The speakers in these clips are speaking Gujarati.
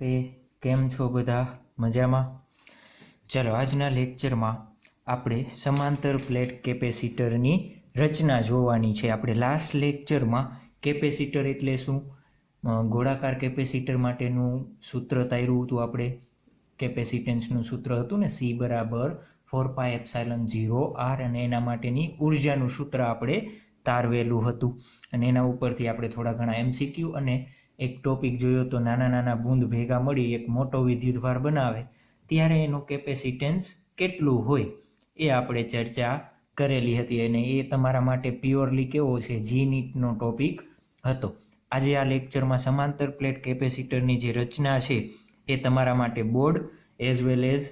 તે કેમ છો બધા મજામાં? ચાલો આજના લેક્ચરમાં આપણે સમાંતર પ્લેટ કેપેસિટરની રચના જોવાની છે. આપણે લાસ્ટ લેક્ચરમાં કેપેસિટર એટલે શું, ગોળાકાર કેપેસિટર માટેનું સૂત્ર તાર્યું હતું. આપણે કેપેસિટન્સનું સૂત્ર હતું ને, C બરાબર 4πε0R, અને એના માટેની ઉર્જાનું સૂત્ર આપણે તારવેલું હતું. અને એના ઉપરથી આપણે થોડા ઘણા MCQ અને એક ટોપિક જોયો તો નાના નાના બૂંદ ભેગા મળી એક મોટો વિદ્યુતભાર બનાવે ત્યારે એનું કેપેસિટન્સ કેટલું હોય એ આપણે ચર્ચા કરેલી હતી. અને એ તમારા માટે પ્યોરલી કેવો છે, GNEETનો ટોપિક હતો. આજે આ લેક્ચરમાં સમાંતર પ્લેટ કેપેસિટરની જે રચના છે એ તમારા માટે board as well as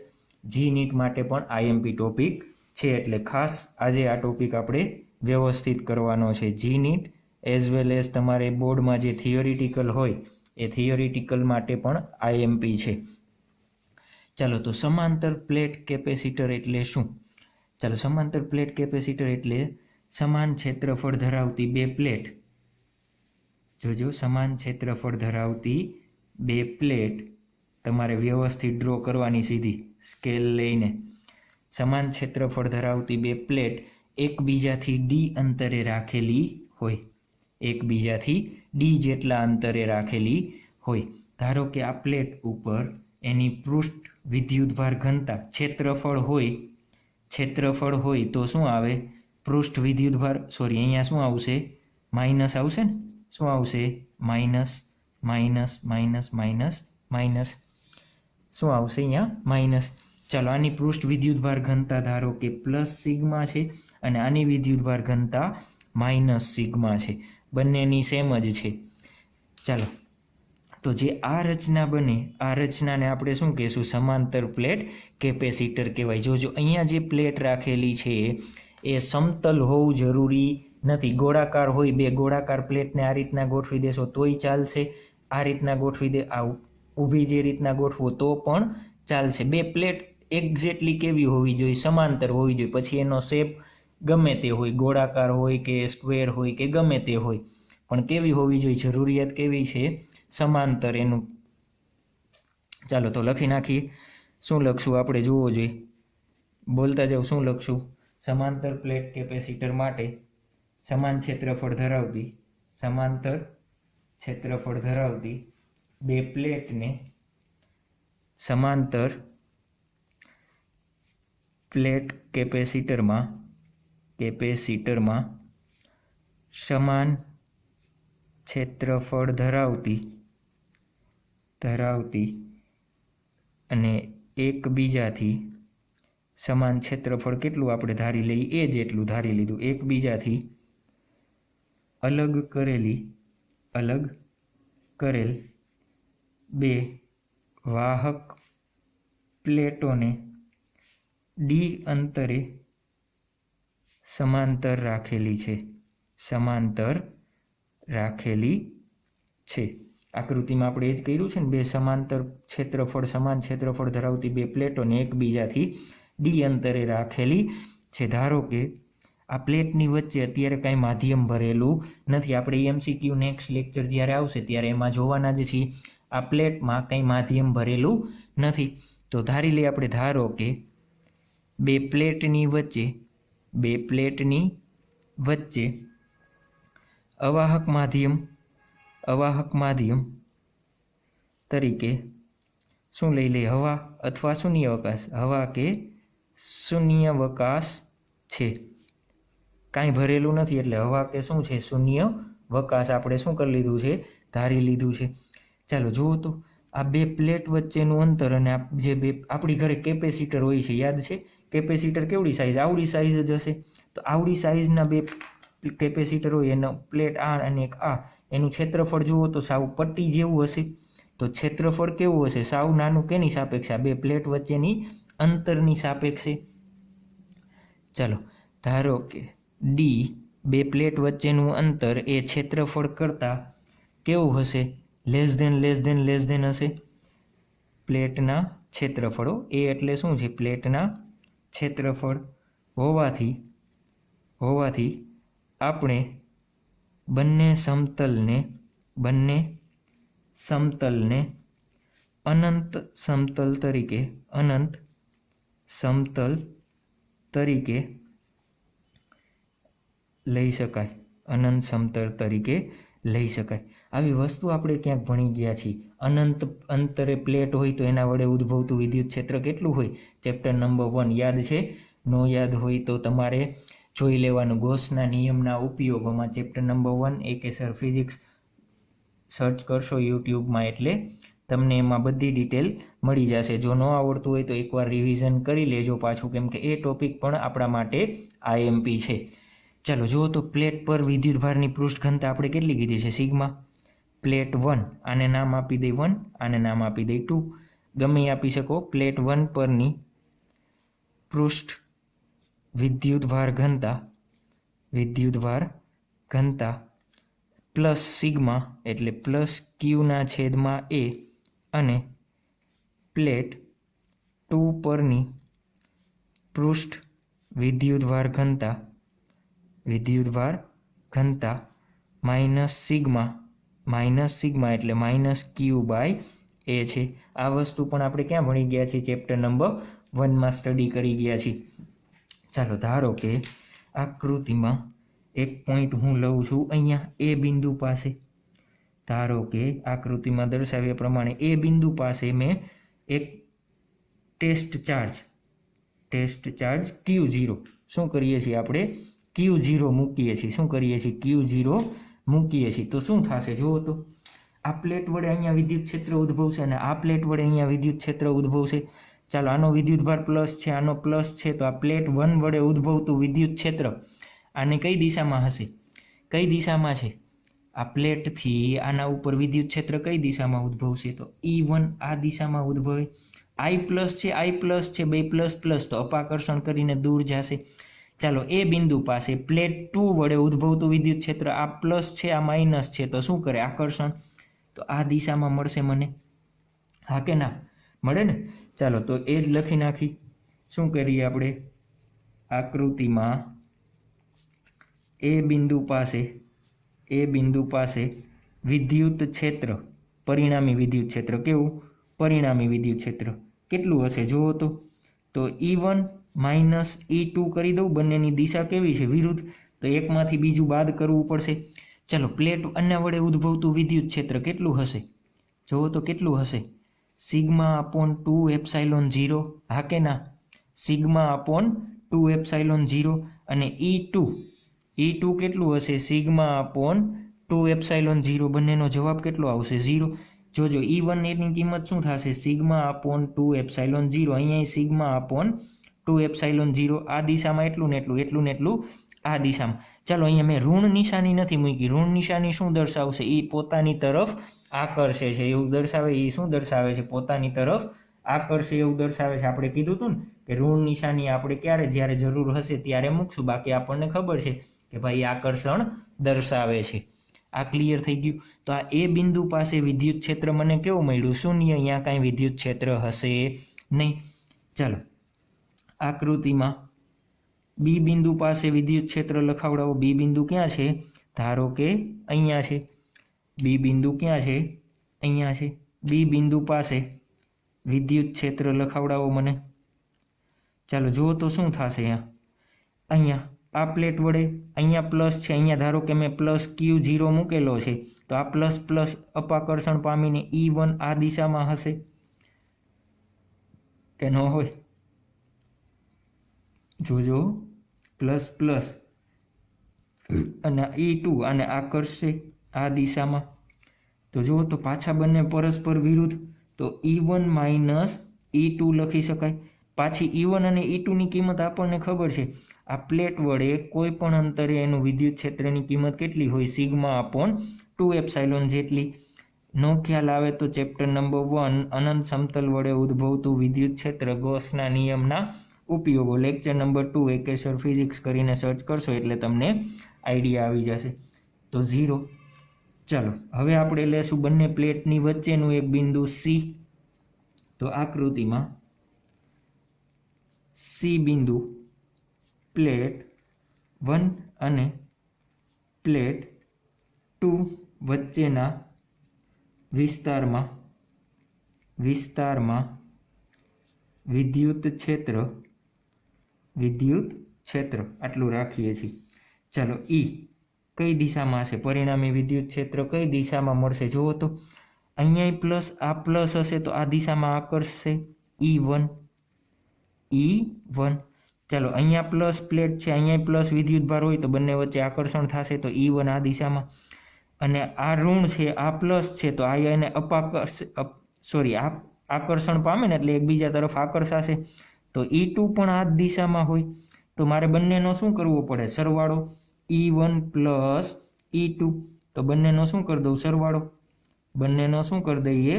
GNEET માટે પણ IMP ટોપિક છે. એટલે ખાસ આજે આ ટોપિક આપણે વ્યવસ્થિત કરવાનો છે. GNEET એઝ વેલ એઝ તમારે બોર્ડમાં જે થિયોરિટિકલ હોય એ થિયોરિટિકલ માટે પણ IMP છે. ચાલો, તો સમાંતર પ્લેટ કેપેસિટર એટલે શું? ચાલો, સમાંતર પ્લેટ કેપેસિટર એટલે સમાન ક્ષેત્રફળ ધરાવતી બે પ્લેટ, જોજો, સમાન ક્ષેત્રફળ ધરાવતી બે પ્લેટ તમારે વ્યવસ્થિત ડ્રો કરવાની સીધી સ્કેલ લઈને. સમાન ક્ષેત્રફળ ધરાવતી બે પ્લેટ એકબીજાથી D અંતરે રાખેલી હોય, એકબીજાથી D જેટલા અંતરે રાખેલી હોય. ધારો કે આ પ્લેટ ઉપર એની પૃષ્ઠ વિદ્યુતભાર ઘનતા ક્ષેત્રફળ હોય તો શું આવે? પૃષ્ઠ વિદ્યુતભાર, સોરી, અહીંયા શું આવશે? માઇનસ આવશે ને? શું આવશે? Minus minus minus minus minus, શું આવશે? અહીંયા માઇનસ. ચાલો, આની પૃષ્ઠ વિદ્યુતભાર ઘનતા ધારો કે પ્લસ સિગ્મા છે અને આની વિદ્યુતભાર ઘનતા માઇનસ સિગ્મા છે. બંનેની સેમ જ છે. ચાલો, તો જે આ રચના બને, આ રચનાને આપણે શું કહેશું? સમાંતર પ્લેટ કેપેસિટર કહેવાય. જોજો, અહીંયા જે પ્લેટ રાખેલી છે એ સમતલ હોવું જરૂરી નથી. ગોળાકાર હોય, બે ગોળાકાર પ્લેટને આ રીતના ગોઠવી દેશો તોય ચાલશે, આ રીતના ગોઠવી દે, આ ઊભી જે રીતના ગોઠવો તો પણ ચાલશે. બે પ્લેટ એક્ઝેક્ટલી કેવી હોવી જોઈએ? સમાંતર હોવી જોઈએ. પછી એનો શેપ ગમે તે હોય, ગોળાકાર હોય કે સ્ક્વેર હોય કે ગમે તે હોય, પણ કેવી હોવી જોઈએ? જરૂરિયાત કેવી છે? સમાંતર એનું. ચાલો, તો લખી નાખીએ. શું લખશું આપણે? જોવો જોઈએ, બોલતા જાવ. શું લખશું? સમાંતર પ્લેટ કેપેસિટર માટે સમાન ક્ષેત્રફળ ધરાવતી બે પ્લેટને સમાંતર પ્લેટ કેપેસિટરમાં સમાન ક્ષેત્રફળ ધરાવતી અને એકબીજાથી સમાન ક્ષેત્રફળ કેટલું આપણે ધારી લઈએ એ જેટલું ધારી લીધું, એકબીજાથી અલગ કરેલ બે વાહક પ્લેટોને D અંતરે સમાંતર રાખેલી છે. આકૃતિમાં આપણે એ જ કર્યું છે ને, બે સમાન ક્ષેત્રફળ ધરાવતી બે પ્લેટોને એકબીજાથી D અંતરે રાખેલી છે. ધારો કે આ પ્લેટની વચ્ચે અત્યારે કાંઈ માધ્યમ ભરેલું નથી. આપણે MCQ નેક્સ્ટ લેક્ચર જ્યારે આવશે ત્યારે એમાં જોવાના જ છીએ. આ પ્લેટમાં કંઈ માધ્યમ ભરેલું નથી. તો ધારી લઈએ આપણે, ધારો કે બે પ્લેટની વચ્ચે અવાહક માધ્યમ તરીકે શું લઈ લે? હવા અથવા શૂન્યાવકાશ. હવા કે શૂન્યાવકાશ છે. કાંઈ ભરેલું નથી એટલે હવા કે શું છે? શૂન્યાવકાશ આપણે શું કરી લીધું છે? ધારી લીધું છે. ચાલો, જુઓ તો આ બે પ્લેટ વચ્ચેનું અંતર અને જે બે આપણી ઘરે કેપેસિટર હોય છે, યાદ છે? કેપેસિટર કેવડી સાઇઝ? આવડી સાઇઝ જ હશે. તો આવડી સાઇઝના બે કેપેસિટર હોય, એનો પ્લેટ આ અને એક આ, એનું ક્ષેત્રફળ જુઓ તો સાવ પટ્ટી જેવું હશે. તો ક્ષેત્રફળ કેવું હશે? સાવ નાનું. કેની સાપેક્ષે? બે પ્લેટ વચ્ચેની અંતરની સાપેક્ષે. ચાલો, ધારો કે D, બે પ્લેટ વચ્ચેનું અંતર એ ક્ષેત્રફળ કરતાં કેવું હશે? લેસ ધેન હશે. પ્લેટના ક્ષેત્રફળો એ એટલે શું છે? પ્લેટના ક્ષેત્રફળ હોવાથી આપણે બંને સમતલને અનંત સમતલ તરીકે લઈ શકાય, અનંત સમતલ તરીકે લઈ શકાય. આવી વસ્તુ આપણે ક્યાંક ભણી ગયા છીએ. અનંત અંતરે પ્લેટ હોય તો એના વડે ઉદ્ભવતું વિદ્યુત ક્ષેત્ર કેટલું હોય? ચેપ્ટર નંબર 1 યાદ છે? નો યાદ હોય તો તમારે જોઈ લેવાનું. ગોસના નિયમના ઉપયોગોમાં ચેપ્ટર નંબર 1 એકેસર ફિઝિક્સ સર્ચ કરશો યુટ્યુબમાં એટલે તમને એમાં બધી ડિટેલ મળી જશે. જો ન આવડતું હોય તો એકવાર રિવિઝન કરી લેજો પાછું, કેમ કે એ ટોપિક પણ આપણા માટે આઈએમપી છે. ચાલો જુઓ તો પ્લેટ પર વિદ્યુતભારની પૃષ્ઠ ઘનતા આપણે કેટલી કીધી છે? સિગ્મા. પ્લેટ 1 આને નામ આપી દઈ 1, આને નામ આપી દઈ 2, ગમે આપી શકો. પ્લેટ 1 પરની પૃષ્ઠ વિદ્યુતભાર ઘનતા પ્લસ સિગ્મા એટલે પ્લસ ક્યુના છેદમાં એ, અને પ્લેટ 2 પરની પૃષ્ઠ વિદ્યુતભાર ઘનતા માઇનસ સિગ્મા એટલે માઇનસ ક્યુ બાય એ છે. આ વસ્તુ પણ આપણે ક્યાં ભણી ગયા છીએ? ચેપ્ટર નંબર 1માં સ્ટડી કરી ગયા છીએ. ચાલો ધારો કે આકૃતિમાં એક પોઈન્ટ હું લઉં છું અહીંયા એ બિંદુ પાસે. ધારો કે આકૃતિમાં દર્શાવ્યા પ્રમાણે એ બિંદુ પાસે મેં એક ટેસ્ટ ચાર્જ Q0 શું કરીએ છીએ આપણે? Q0 મૂકીએ છીએ. શું કરીએ છીએ? Q0 મૂકીએ છીએ. તો શું થશે જુઓ તો, આ પ્લેટ વડે અહીંયા વિદ્યુત ક્ષેત્ર ઉદ્ભવશે અને આ પ્લેટ વડે અહીંયા વિદ્યુત ક્ષેત્ર ઉદ્ભવશે. ચાલો આનો વિદ્યુતભાર પ્લસ છે, આનો પ્લસ છે, તો આ પ્લેટ 1 વડે ઉદ્ભવતું વિદ્યુત ક્ષેત્ર આને કઈ દિશામાં હશે? કઈ દિશામાં છે? આ પ્લેટથી આના ઉપર વિદ્યુત ક્ષેત્ર કઈ દિશામાં ઉદ્ભવશે? તો E1 આ દિશામાં ઉદ્ભવે. I પ્લસ છે, બે પ્લસ તો અપાકર્ષણ કરીને દૂર જશે. ચાલો એ બિંદુ પાસે પ્લેટ 2 વડે ઉદ્ભવતું વિદ્યુત ક્ષેત્ર આ પ્લસ છે, આ માઇનસ છે, તો શું કરે? આકર્ષણ. તો આ દિશામાં મળશે મને, હા કે ના મળે ને? ચાલો તો એ જ લખી નાખી. શું કરીએ આપણે? આકૃતિમાં એ બિંદુ પાસે વિદ્યુત ક્ષેત્ર, પરિણામી વિદ્યુત ક્ષેત્ર કેવું? પરિણામી વિદ્યુત ક્ષેત્ર કેટલું હશે જુઓ તો E1 માઇનસ E2 કરી દઉં. બંનેની દિશા કેવી છે? વિરુદ્ધ. તો એકમાંથી બીજું બાદ કરવું પડશે. ચાલો પ્લેટ આના વડે ઉદ્ભવતું વિદ્યુત ક્ષેત્ર કેટલું હશે જુઓ તો? કેટલું હશે? સિગ્મા અપોન 2 એપ્સાઇલોન 0, હા કે ના? Sigma upon 2 epsilon 0. અને E2 કેટલું હશે? Sigma upon 2 epsilon 0. બંનેનો જવાબ કેટલો આવશે? 0. જોજો E1 એની કિંમત શું થશે? Sigma upon 2 epsilon 0. અહીંયા સિગ્મા અપોન 2 એપ્સાઇલોન 0. આ દિશામાં એટલું ને એટલું આ દિશામાં. ચાલો અહીંયા મેં ઋણ નિશાની નથી મૂકી. ઋણ નિશાની શું દર્શાવશે? એ પોતાની તરફ આકર્ષે છે એવું દર્શાવે. એ શું દર્શાવે છે? પોતાની તરફ આકર્ષે એવું દર્શાવે છે. આપણે કીધું હતું ને કે ઋણ નિશાની આપણે જ્યારે જરૂર હશે ત્યારે મૂકશું. બાકી આપણને ખબર છે કે ભાઈ આકર્ષણ દર્શાવે છે. આ ક્લિયર થઈ ગયું. તો આ એ બિંદુ પાસે વિદ્યુત ક્ષેત્ર મને કેવું મળ્યું? શૂન્ય. અહીંયા કાંઈ વિદ્યુત ક્ષેત્ર હશે નહીં. ચાલો આકૃતિમાં બી બિંદુ પાસે વિદ્યુત ક્ષેત્ર લખાવડાવો. બી બિંદુ ક્યાં છે? ધારો કે અહીંયા છે. બી બિંદુ ક્યાં છે? અહીંયા છે. બી બિંદુ પાસે વિદ્યુત ક્ષેત્ર લખાવડાવો મને. ચાલો જુઓ તો શું થશે? અહીંયા આ પ્લેટ વડે અહીંયા પ્લસ છે, અહીંયા ધારો કે મેં પ્લસ Q0 મૂકેલો છે, તો આ પ્લસ અપાકર્ષણ પામીને E1 આ દિશામાં હશે કે ન હોય? જોજો પ્લસ અને E2 આને આકર્ષશે આ દિશામાં. તો જુઓ તો પાછા બંને પરસ્પર વિરુદ્ધ. તો E1 માઇનસ E2 લખી શકાય. પાછી E1 અને E2ની કિંમત આપણને ખબર છે. આ પ્લેટ વડે કોઈ પણ અંતરે એનું વિદ્યુત ક્ષેત્રની કિંમત કેટલી હોય? સિગ્મા અપોન 2 એપ્સાઇલોન જેટલી. નો ખ્યાલ આવે તો ચેપ્ટર નંબર 1 અનંત સમતલ વડે ઉદ્ભવતું વિદ્યુત ક્ષેત્ર ગોસના નિયમના ઉપયોગો લેક્ચર નંબર 2 એકેસર ફિઝિક્સ કરીને સર્ચ કરશો એટલે તમને આઈડિયા આવી જશે. તો 0. ચાલો હવે આપણે લેશું બંને પ્લેટની વચ્ચેનું એક બિંદુ સી. તો આકૃતિમાં સી બિંદુ પ્લેટ 1 અને પ્લેટ 2 વચ્ચેના વિસ્તારમાં વિસ્તારમાં વિદ્યુત ક્ષેત્ર આટલું રાખીએ છીએ। ચાલો ઈ કઈ દિશામાં હશે, પરિણામી વિદ્યુત ક્ષેત્ર કઈ દિશામાં મળશે જુઓ તો અહીંયા પ્લસ આ પ્લસ હશે તો આ દિશામાં આકર્ષશે E1। ચાલો અહીંયા પ્લસ પ્લેટ છે, અહીંયા પ્લસ વિદ્યુત ભાર હોય તો બંને વચ્ચે આકર્ષણ થશે તો E1 આ દિશામાં, અને આ ઋણ છે આ પ્લસ છે તો આ એને આકર્ષણ પામે ને એટલે એકબીજા તરફ આકર્ષાશે તો E2 પણ આ દિશામાં હોય તો મારે બંનેનો શું કરવો પડે સરવાળો E1 પ્લસ E2 તો બંનેનો શું કરી દઉં સરવાળો, બંનેનો શું કરી દઈએ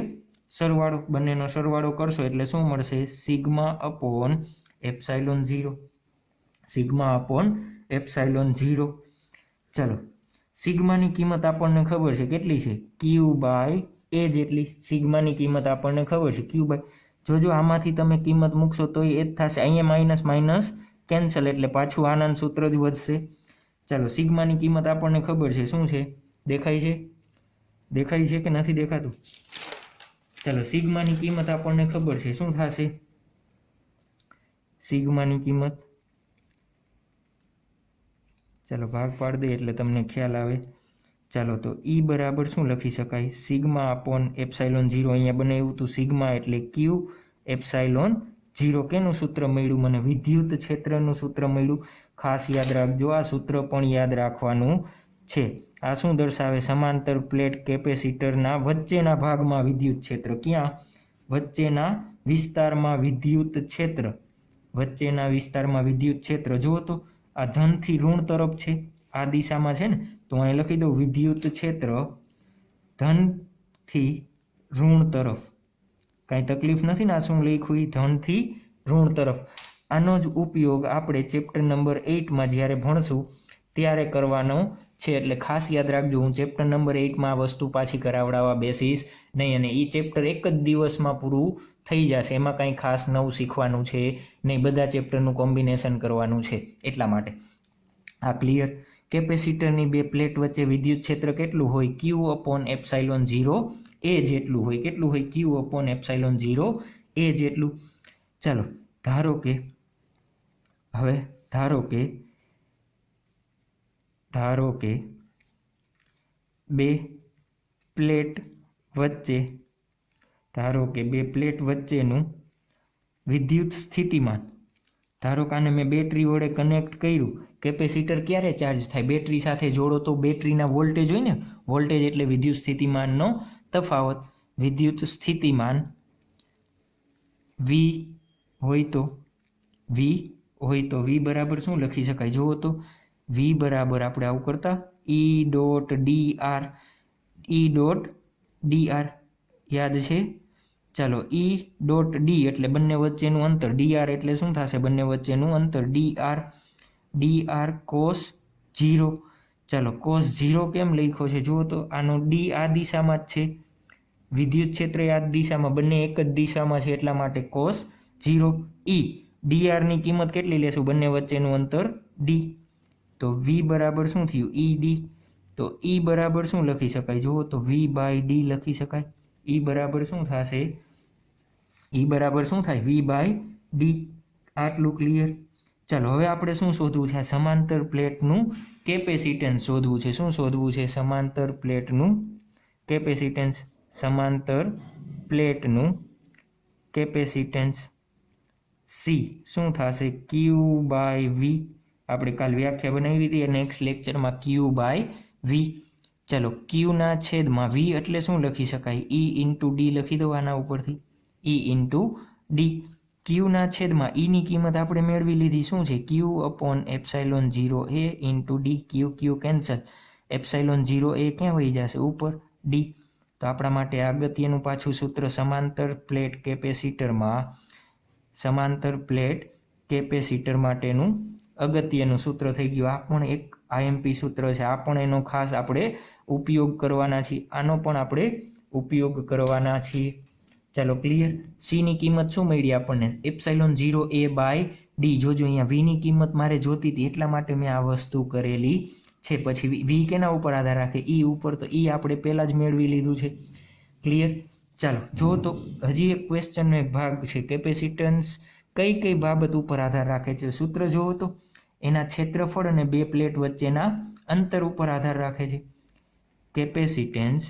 સરવાળો, બંનેનો સરવાળો કરશો એટલે શું મળશે sigma upon epsilon 0, sigma upon epsilon 0। ચાલો સિગ્માની કિંમત આપણને ખબર છે કેટલી છે Q/A જેટલી, સિગ્માની કિંમત આપણને ખબર છે Q/, જોજો આમાંથી તમે કિંમત મૂકશો તો એ જ થશે, અહીંયા માઇનસ માઇનસ કેન્સલ એટલે પાછું આનંદ સૂત્ર જ વધશે। ચાલો સિગ્માની કિંમત આપણને ખબર છે શું છે, દેખાય છે કે નથી દેખાતું? ચાલો સિગ્માની કિંમત આપણને ખબર છે શું થશે, સિગ્માની કિંમત ચાલો ભાગ પાડ દે એટલે તમને ખ્યાલ આવે। ચાલો તો E બરાબર શું લખી શકાય સિગ્મા અપોન એપ્સાઇલોન 0, અહીંયા બનાવ્યું હતું સિગ્મા એટલે Q એપ્સાઇલોન 0, કેનું સૂત્ર મળ્યું મને વિદ્યુત ક્ષેત્રનું સૂત્ર મળ્યું, ખાસ યાદ રાખજો આ સૂત્ર પણ યાદ રાખવાનું છે। આ શું દર્શાવે સમાંતર પ્લેટ કેપેસિટરના વચ્ચેના ભાગમાં વિદ્યુત ક્ષેત્ર, ક્યાં વચ્ચેના વિસ્તારમાં વિદ્યુત ક્ષેત્ર, વચ્ચેના વિસ્તારમાં વિદ્યુત ક્ષેત્ર જુઓ તો આ ધનથી ઋણ તરફ છે આ દિશામાં છે ને તો અહીં લખી દઉં વિદ્યુત ક્ષેત્ર ધનથી ઋણ તરફ, કાંઈ તકલીફ નથી ને આ શું લખ્યું ધનથી ઋણ તરફ। આનો જ ઉપયોગ આપણે ચેપ્ટર નંબર 8માં જ્યારે ભણશું ત્યારે કરવાનો છે એટલે ખાસ યાદ રાખજો, હું ચેપ્ટર નંબર 8માં આ વસ્તુ પાછી કરાવડાવવા બેસીશ નહીં, અને એ ચેપ્ટર એક જ દિવસમાં પૂરું થઈ જશે, એમાં કાંઈ ખાસ નવું શીખવાનું છે નહીં, બધા ચેપ્ટરનું કોમ્બિનેશન કરવાનું છે એટલા માટે। આ ક્લિયર? કેપેસિટરની બે પ્લેટ વચ્ચે વિદ્યુત ક્ષેત્ર કેટલું હોય Q અપોન એપ્સાઇલોન 0 A જેટલું હોય, કેટલું હોય Q અપોન એપ્સાઇલોન 0 A જેટલું। ચાલો ધારો કે બે પ્લેટ વચ્ચેનું વિદ્યુત સ્થિતિમાન, ધારો કે આને મેં બેટરી વડે કનેક્ટ કર્યું, કેપેસિટર ક્યારે ચાર્જ થાય બેટરી સાથે જોડો તો બેટરીના વોલ્ટેજ હોય ને, વોલ્ટેજ એટલે વિદ્યુત સ્થિતિમાનનો તફાવત, વિદ્યુત સ્થિતિમાન V હોય તો V બરાબર શું લખી શકાય જુઓ તો V બરાબર આપણે આવું કરતા E.dr યાદ છે? ચાલો E.d એટલે બંને વચ્ચેનું અંતર, dr એટલે શું થશે બંને વચ્ચેનું અંતર dr cos 0। ચાલો cos 0 કેમ લખ્યો છે જુઓ તો આનો d આ દિશામાં જ છે, વિદ્યુત ક્ષેત્ર આ દિશામાં, બંને એક જ દિશામાં છે એટલા માટે cos 0। dr ની કિંમત કેટલી લેશું બંને વચ્ચેનું અંતર d, તો V બરાબર શું થયું ED, તો E બરાબર શું લખી શકાય જુઓ તો V/d લખી શકાય, E બરાબર શું થશે, E બરાબર શું થાય V/d, આટલું ક્લિયર। ચાલો હવે આપણે શું શોધવું છે સમાંતર પ્લેટનું કેપેસિટન્સ શોધવું છે, શું શોધવું છે સમાંતર પ્લેટનું કેપેસિટન્સ, સમાંતર પ્લેટનું કેપેસિટન્સ C શું થશે Q/V, આપણે કાલ વ્યાખ્યા બનાવી હતી નેક્સ્ટ લેક્ચરમાં Q/V। ચાલો Q ના છેદમાં V એટલે શું લખી શકાય E/d લખી દો આના ઉપરથી E/d, Q ના છેદમાં E ની કિંમત આપણે મેળવી લીધી શું છે Q upon epsilon 0 A into D, Q cancel, epsilon 0 A ક્યાં વહી જશે ઉપર D, તો આપણા માટે અગત્યનું પાછું સૂત્ર સમાંતર પ્લેટ કેપેસિટર માટેનું અગત્યનું સૂત્ર થઈ ગયું। આ પણ એક IMP સૂત્ર છે, આ પણ એનો ખાસ આપણે ઉપયોગ કરવાના છીએ, આનો પણ આપણે ઉપયોગ કરવાના છીએ। ચાલો ક્લિયર? C ની કિંમત શું મળી આપણને એપ્સાઇલોન 0 A/d, જોજો અહીંયા V ની કિંમત મારે જોતી હતી એટલા માટે મેં આ વસ્તુ કરેલી છે, પછી V કેના ઉપર આધાર રાખે E ઉપર, તો E આપણે પહેલાં જ મેળવી લીધું છે, ક્લિયર? ચાલો જો તો હજી એક ક્વેશ્ચનનો એક ભાગ છે, કેપેસિટન્સ કઈ કઈ બાબત ઉપર આધાર રાખે છે? સૂત્ર જોવો તો એના ક્ષેત્રફળ અને બે પ્લેટ વચ્ચેના અંતર ઉપર આધાર રાખે છે. કેપેસિટન્સ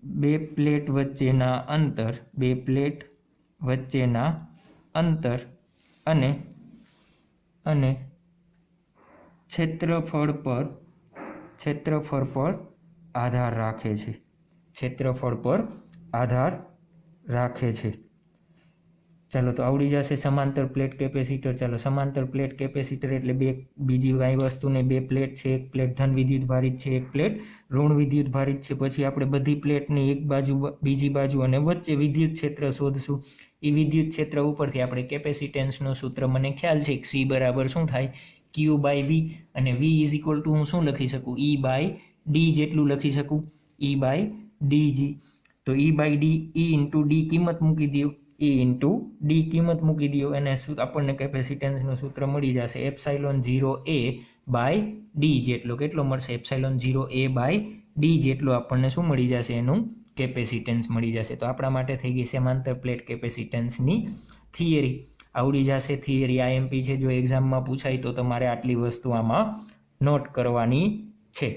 બે પ્લેટ વચ્ચેના અંતર અને ક્ષેત્રફળ પર આધાર રાખે છે. ચાલો તો આવડી જશે સમાંતર પ્લેટ કેપેસિટર. ચાલો સમાંતર પ્લેટ કેપેસિટર એટલે બીજી કાંઈ વસ્તુ નહીં, બે પ્લેટ છે, એક પ્લેટ ધન વિદ્યુત ભારિત છે, એક પ્લેટ ઋણ વિદ્યુત ભારિત છે. પછી આપણે બધી પ્લેટની એક બાજુ, બીજી બાજુ અને વચ્ચે વિદ્યુત ક્ષેત્ર શોધશું. એ વિદ્યુત ક્ષેત્ર ઉપરથી આપણે કેપેસિટેન્સનું સૂત્ર મને ખ્યાલ છે, C બરાબર શું થાય, Q/V, અને V ઇઝ ઇક્વલ ટુ હું શું લખી શકું, E/D જેટલું લખી શકું, E/dg. તો E/D, E ઇન્ટુ ડી કિંમત મૂકી દો, અને આપણને કેપેસિટન્સનું સૂત્ર મળી જશે ε0A/d જેટલો. કેટલો મળશે? ε0A/d જેટલો આપણને શું મળી જશે, એનું કેપેસિટન્સ મળી જશે. તો આપણા માટે થઈ ગઈ સમાંતર પ્લેટ કેપેસિટન્સની થિયરી. આવડી જશે થિયરી. IMP છે, જો એક્ઝામમાં પૂછાય તો તમારે આટલી વસ્તુ આમાં નોટ કરવાની છે.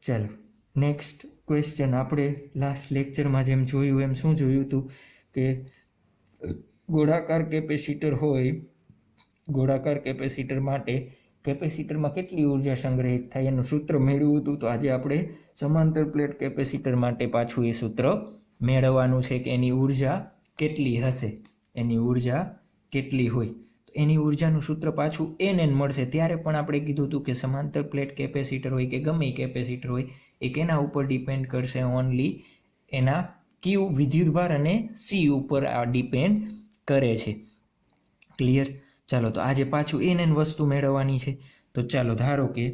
ચાલો નેક્સ્ટ ક્વેશ્ચન. આપણે લાસ્ટ લેક્ચરમાં જેમ જોયું એમ શું જોયું હતું કે ગોળાકાર કેપેસિટર માટે કેપેસિટરમાં કેટલી ઉર્જા સંગ્રહિત થાય એનું સૂત્ર મેળવ્યું હતું. તો આજે આપણે સમાંતર પ્લેટ કેપેસિટર માટે પાછું એ સૂત્ર મેળવવાનું છે કે એની ઉર્જા કેટલી હશે, હોય. તો એની ઉર્જાનું સૂત્ર પાછું NN મળશે. ત્યારે પણ આપણે કીધું હતું કે સમાંતર પ્લેટ કેપેસિટર હોય કે ગમે કેપેસિટર હોય, એ કેના ઉપર ડિપેન્ડ કરશે, ઓનલી એના Q વિદ્યુતભાર અને C ઉપર આ ડિપેન્ડ કરે છે. ક્લિયર? ચાલો તો આજે પાછું NN વસ્તુ મેળવવાની છે. તો ચાલો ધારો કે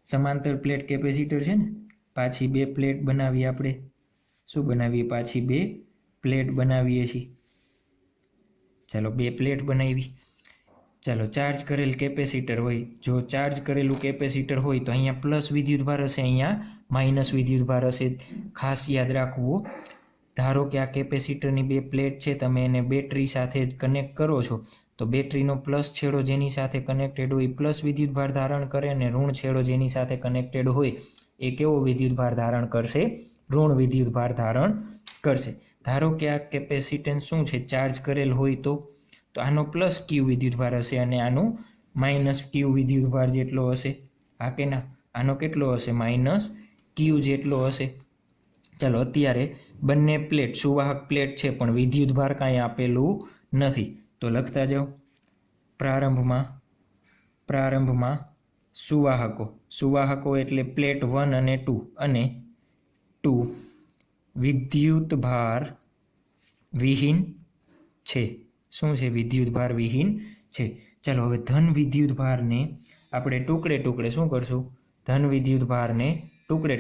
સમાંતર પ્લેટ કેપેસિટર છે ને, પાછી બે પ્લેટ બનાવીએ આપણે. શું બનાવીએ? પાછી બે પ્લેટ બનાવીએ છીએ. ચાલો બે પ્લેટ બનાવી. ચાલો ચાર્જ કરેલ કેપેસિટર હોય. જો ચાર્જ કરેલું કેપેસિટર હોય તો અહીંયા પ્લસ વિદ્યુતભાર હશે, અહીંયા માઇનસ વિદ્યુતભાર હશે. ખાસ યાદ રાખવું. ધારો કે આ કેપેસિટરની બે પ્લેટ છે, તમે એને બેટરી સાથે કનેક્ટ કરો છો, તો બેટરીનો પ્લસ છેડો જેની સાથે કનેક્ટેડ હોય પ્લસ વિદ્યુતભાર ધારણ કરે, અને ઋણ છેડો જેની સાથે કનેક્ટેડ હોય એ કેવો વિદ્યુતભાર ધારણ કરશે? ઋણ વિદ્યુતભાર ધારણ કરશે. ધારો કે આ કેપેસિટન્સ શું છે, ચાર્જ કરેલ હોય તો આનો પ્લસ Q વિદ્યુતભાર હશે અને આનું માઇનસ Q વિદ્યુતભાર જેટલો હશે. હા કે ના? આનો કેટલો હશે? માઇનસ Q જેટલો હશે. ચાલો અત્યારે બંને પ્લેટ સુવાહક પ્લેટ છે, પણ વિદ્યુતભાર કાંઈ આપેલું નથી. તો લખતા જાઓ. પ્રારંભમાં સુવાહકો એટલે પ્લેટ 1 અને 2 વિદ્યુતભાર વિહીન છે. શું છે? વિદ્યુતભાર વિહીન છે. ચાલો હવે ધન વિદ્યુતભારને આપણે ટુકડે શું કરશું? ધન વિદ્યુતભારને ટુકડે.